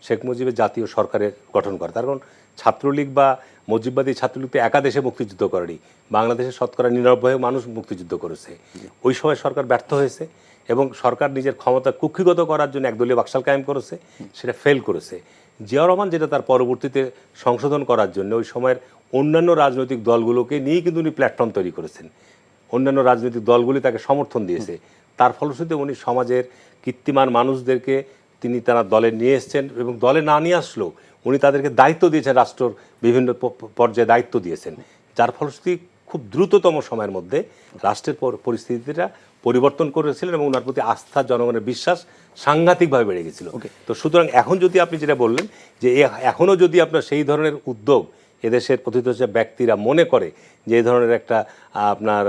শেখ মুজিবের জাতীয় সরকারের গঠন করা। তার কারণ ছাত্রলীগ বা মুজিববাদী ছাত্রলীগ তো একা দেশে মুক্তিযুদ্ধ করেনি, বাংলাদেশের শতকরা 99% মানুষ মুক্তিযুদ্ধ করেছে। ওই সময় সরকার ব্যর্থ হয়েছে, এবং সরকার নিজের ক্ষমতা কুক্ষিগত করার জন্য একদলীয় বাকশাল কায়েম করেছে, সেটা ফেল করেছে। জিয়া রহমান যেটা তার পরবর্তীতে সংশোধন করার জন্য ওই সময়ের অন্যান্য রাজনৈতিক দলগুলোকে নিয়ে কিন্তু উনি প্ল্যাটফর্ম তৈরি করেছেন। অন্যান্য রাজনৈতিক দলগুলি তাকে সমর্থন দিয়েছে। তার ফলশ্রুতিতে উনি সমাজের কীর্তিমান মানুষদেরকে তারা দলে নিয়ে এসছেন, এবং দলে না নিয়ে আসলেও উনি তাদেরকে দায়িত্ব দিয়েছেন, রাষ্ট্রের বিভিন্ন পর্যায়ে দায়িত্ব দিয়েছেন, যার ফলশ্রুতি খুব দ্রুততম সময়ের মধ্যে রাষ্ট্রের পরিস্থিতিটা পরিবর্তন করেছিলেন, এবং ওনার প্রতি আস্থা, জনগণের বিশ্বাস সাংঘাতিকভাবে বেড়ে গেছিল। তো সুতরাং এখন যদি আপনি যেটা বললেন যে এখনও যদি আপনার সেই ধরনের উদ্যোগ এদেশের প্রতিষ্ঠা ব্যক্তিরা মনে করে যে এই ধরনের একটা আপনার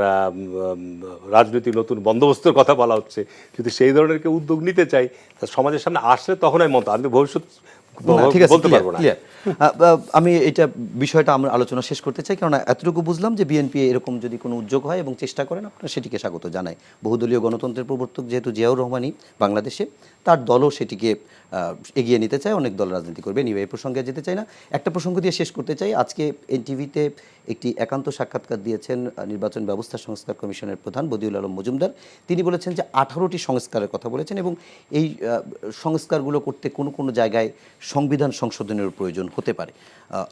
রাজনৈতিক নতুন বন্দোবস্তের কথা বলা হচ্ছে, যদি সেই ধরনের কেউ উদ্যোগ নিতে চাই, সমাজের সামনে আসলে তখন আমি আমি ভবিষ্যৎ ঠিক আছে, বলতে পারবো না। clear. আমি এটা বিষয়টা আমরা আলোচনা শেষ করতে চাই, কারণ এতটুকু বুঝলাম যে বিএনপি এরকম যদি কোনো উদ্যোগ হয় এবং চেষ্টা করেন, আপনারা সেটিকে স্বাগত জানাই। বহুদলীয় গণতন্ত্রের প্রবর্তক যেহেতু জিয়াউর রহমানই বাংলাদেশে, তার দলও সেটিকে এগিয়ে নিতে চায়, অনেক দল রাজনীতি করবে। নিয়ে এই প্রসঙ্গে যেতে চাই না, একটা প্রসঙ্গ দিয়ে শেষ করতে চাই। আজকে এনটিভিতে একটি একান্ত সাক্ষাৎকার দিয়েছেন নির্বাচন ব্যবস্থা সংস্কার কমিশনের প্রধান বদিউল আলম মজুমদার। তিনি বলেছেন যে 18টি সংস্কারের কথা বলেছেন এবং এই সংস্কারগুলো করতে কোনো কোনো জায়গায় সংবিধান সংশোধনের প্রয়োজন হতে পারে।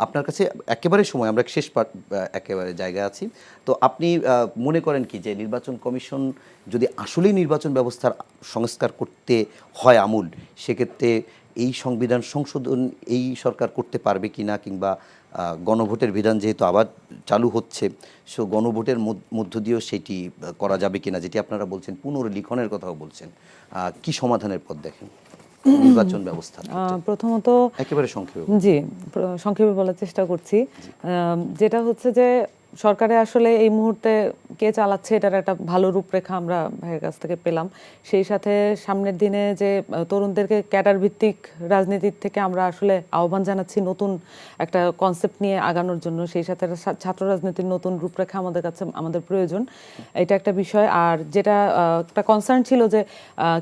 আপনার কাছে একেবারে সময়, আমরা শেষ একেবারে জায়গায় আছি, তো আপনি মনে করেন কি যে নির্বাচন কমিশন যদি আসলেই নির্বাচন ব্যবস্থার সংস্কার করতে হয় আমূল, সেক্ষেত্রে এই সংবিধান সংশোধন এই সরকার করতে পারবে কি না, কিংবা গণভোটের বিধান যেহেতু আবার চালু হচ্ছে, সো গণভোটের মধ্য দিয়েও সেটি করা যাবে কিনা, যেটি আপনারা বলছেন পুনর্লিখনের কথাও বলছেন, কি সমাধানের পথ দেখেন নির্বাচন ব্যবস্থা? প্রথমত একেবারে সংক্ষেপে। জি, সংক্ষেপে বলার চেষ্টা করছি। যেটা হচ্ছে যে সরকারে আসলে এই মুহূর্তে কে চালাচ্ছে এটার একটা ভালো রূপরেখা আমরা ভাইয়ের কাছ থেকে পেলাম। সেই সাথে সামনের দিনে যে তরুণদেরকে ক্যাডার ভিত্তিক রাজনীতির থেকে আমরা আসলে আহ্বান জানাচ্ছি নতুন একটা কনসেপ্ট নিয়ে আগানোর জন্য। সেই সাথে ছাত্র রাজনীতির নতুন রূপরেখা আমাদের কাছে আমাদের প্রয়োজন, এটা একটা বিষয়। আর যেটা একটা কনসার্ন ছিল যে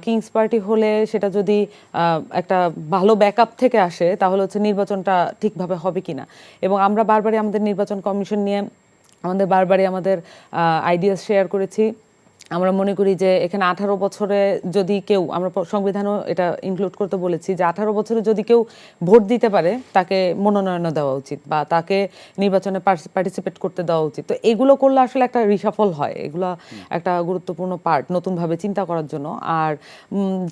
কিংস পার্টি হলে সেটা যদি একটা ভালো ব্যাকআপ থেকে আসে তাহলে হচ্ছে নির্বাচনটা ঠিকভাবে হবে কিনা। এবং আমরা বারবারই আমাদের নির্বাচন কমিশন নিয়ে বারবারই আমাদের আইডিয়াস শেয়ার করেছি। আমরা মনে করি যে এখানে 18 বছরে যদি কেউ, আমরা সংবিধানও এটা ইনক্লুড করতে বলেছি, যে 18 বছরে যদি কেউ ভোট দিতে পারে তাকে মনোনয়ন দেওয়া উচিত বা তাকে নির্বাচনে পার্টিসিপেট করতে দেওয়া উচিত। তো এগুলো করলে আসলে একটা রিসাফল হয়, এগুলো একটা গুরুত্বপূর্ণ পার্ট নতুনভাবে চিন্তা করার জন্য। আর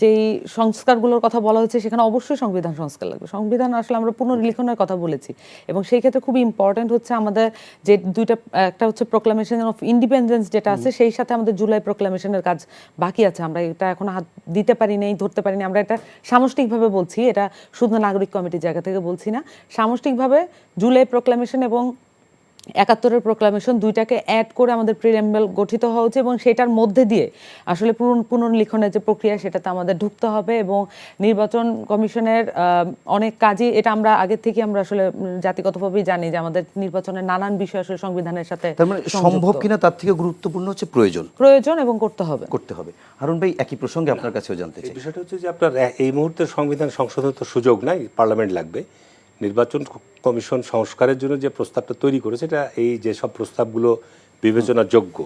যেই সংস্কারগুলোর কথা বলা হয়েছে সেখানে অবশ্যই সংবিধান সংস্কার লাগবে। সংবিধান আসলে আমরা পুনর্লিখনের কথা বলেছি এবং সেই ক্ষেত্রে খুবই ইম্পর্টেন্ট হচ্ছে আমাদের যে দুইটা, একটা হচ্ছে প্রোক্লামেশন অফ ইন্ডিপেন্ডেন্স যেটা আছে, সেই সাথে আমাদের জুলাই প্রোক্লামেশনের কাজ বাকি আছে। আমরা এটা এখন হাত দিতে পারি নাই, ধরতে পারি না। আমরা এটা সামষ্টিকভাবে বলছি, এটা শুধু নাগরিক কমিটির জায়গা থেকে বলছি না, সামষ্টিকভাবে জুলাই প্রোক্লামেশন এবং 71-এর প্রোক্লামেশন দুইটাকে অ্যাড করে আমাদের প্রিএম্বল গঠিত হওয়া উচিত এবং সেটার মধ্যে দিয়ে আসলে পুনর্লিখনের যে প্রক্রিয়া সেটাতে আমাদের ঢুকতে হবে। এবং নির্বাচন কমিশনের অনেক কাজই, এটা আমরা আগে থেকে আমরা আসলে জাতিগতভাবেই জানি যে আমাদের নির্বাচনের নানান বিষয় আসলে সংবিধানের সাথে তার মানে সম্ভব কিনা তার থেকে গুরুত্বপূর্ণ হচ্ছে প্রয়োজন এবং করতে হবে। হারুন ভাই, একই প্রসঙ্গে আপনার কাছেও জানতে চাই। বিষয়টা হচ্ছে যে আপনার এই মুহূর্তে সংবিধান সংশোধনের তো সুযোগ নাই, পার্লামেন্ট লাগবে। নির্বাচন কমিশন সংস্কারের জন্য যে প্রস্তাবটা তৈরি করেছে, এটা এই যেসব প্রস্তাবগুলো বিবেচনার যোগ্য,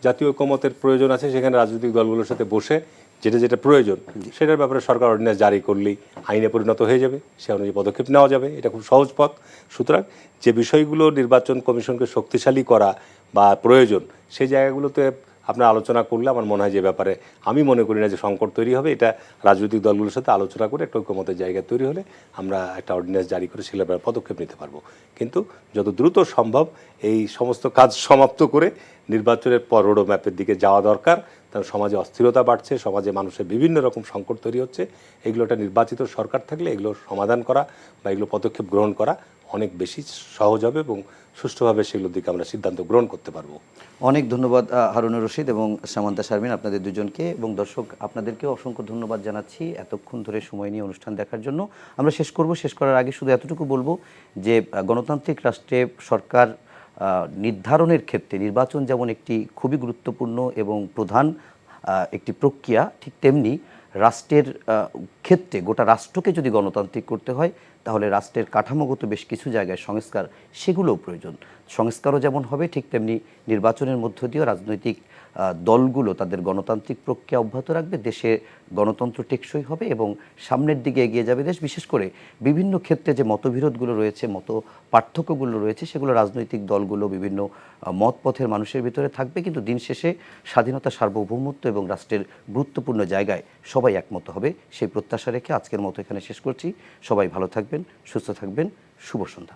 জাতীয় ঐকমত্যের প্রয়োজন আছে, সেখানে রাজনৈতিক দলগুলোর সাথে বসে যেটা যেটা প্রয়োজন সেটার ব্যাপারে সরকার অর্ডিন্যান্স জারি করলেই আইনে পরিণত হয়ে যাবে, সে অনুযায়ী পদক্ষেপ নেওয়া যাবে। এটা খুব সহজ পথ। সুতরাং যে বিষয়গুলো নির্বাচন কমিশনকে শক্তিশালী করা বা প্রয়োজন, সেই জায়গাগুলোতে আপনার আলোচনা করলে আমার মনে হয় যে ব্যাপারে আমি মনে করি না যে সংকট তৈরি হবে। এটা রাজনৈতিক দলগুলোর সাথে আলোচনা করে একটা ঐকমতের জায়গা তৈরি হলে আমরা একটা অর্ডিন্যান্স জারি করে সেগুলোর ব্যাপারে পদক্ষেপ নিতে পারবো। কিন্তু যত দ্রুত সম্ভব এই সমস্ত কাজ সমাপ্ত করে নির্বাচনের পর রোড ম্যাপের দিকে যাওয়া দরকার। কারণ সমাজে অস্থিরতা বাড়ছে, সমাজে মানুষের বিভিন্ন রকম সংকট তৈরি হচ্ছে। এগুলো একটা নির্বাচিত সরকার থাকলে এগুলো সমাধান করা বা এগুলো পদক্ষেপ গ্রহণ করা অনেক বেশি সহজ হবে এবং সুষ্ঠুভাবে সেগুলোর দিকে আমরা সিদ্ধান্ত গ্রহণ করতে পারবো। অনেক ধন্যবাদ হারুনুর রশিদ এবং সামান্তা শারমিন, আপনাদের দুজনকে, এবং দর্শক আপনাদেরকেও অসংখ্য ধন্যবাদ জানাচ্ছি এতক্ষণ ধরে সময় নিয়ে অনুষ্ঠান দেখার জন্য। আমরা শেষ করার আগে শুধু এতটুকু বলবো যে গণতান্ত্রিক রাষ্ট্রে সরকার নির্ধারণের ক্ষেত্রে নির্বাচন যেমন একটি খুবই গুরুত্বপূর্ণ এবং প্রধান একটি প্রক্রিয়া, ঠিক তেমনি রাষ্ট্রের ক্ষেত্রে গোটা রাষ্ট্রকে যদি গণতান্ত্রিক করতে হয় তাহলে রাষ্ট্রের কাঠামোগত বেশ কিছু জায়গায় সংস্কার, সেগুলোও প্রয়োজন। সংস্কারও যেমন হবে, ঠিক তেমনি নির্বাচনের মধ্য দিয়েও রাজনৈতিক দলগুলো তাদের গণতান্ত্রিক প্রক্রিয়া অব্যাহত রাখবে, দেশে গণতন্ত্র টেকসই হবে এবং সামনের দিকে এগিয়ে যাবে দেশ। বিশেষ করে বিভিন্ন ক্ষেত্রে যে মতবিরোধগুলো রয়েছে, মত পার্থক্যগুলো রয়েছে, সেগুলো রাজনৈতিক দলগুলো বিভিন্ন মতপথের মানুষের ভিতরে থাকবে, কিন্তু দিন শেষে স্বাধীনতা, সার্বভৌমত্ব এবং রাষ্ট্রের গুরুত্বপূর্ণ জায়গায় সবাই একমত হবে। সেই প্রত্যাশা রেখে আজকের মতো এখানে শেষ করছি। সবাই ভালো থাকবেন, সুস্থ থাকবেন। শুভ সন্ধ্যা।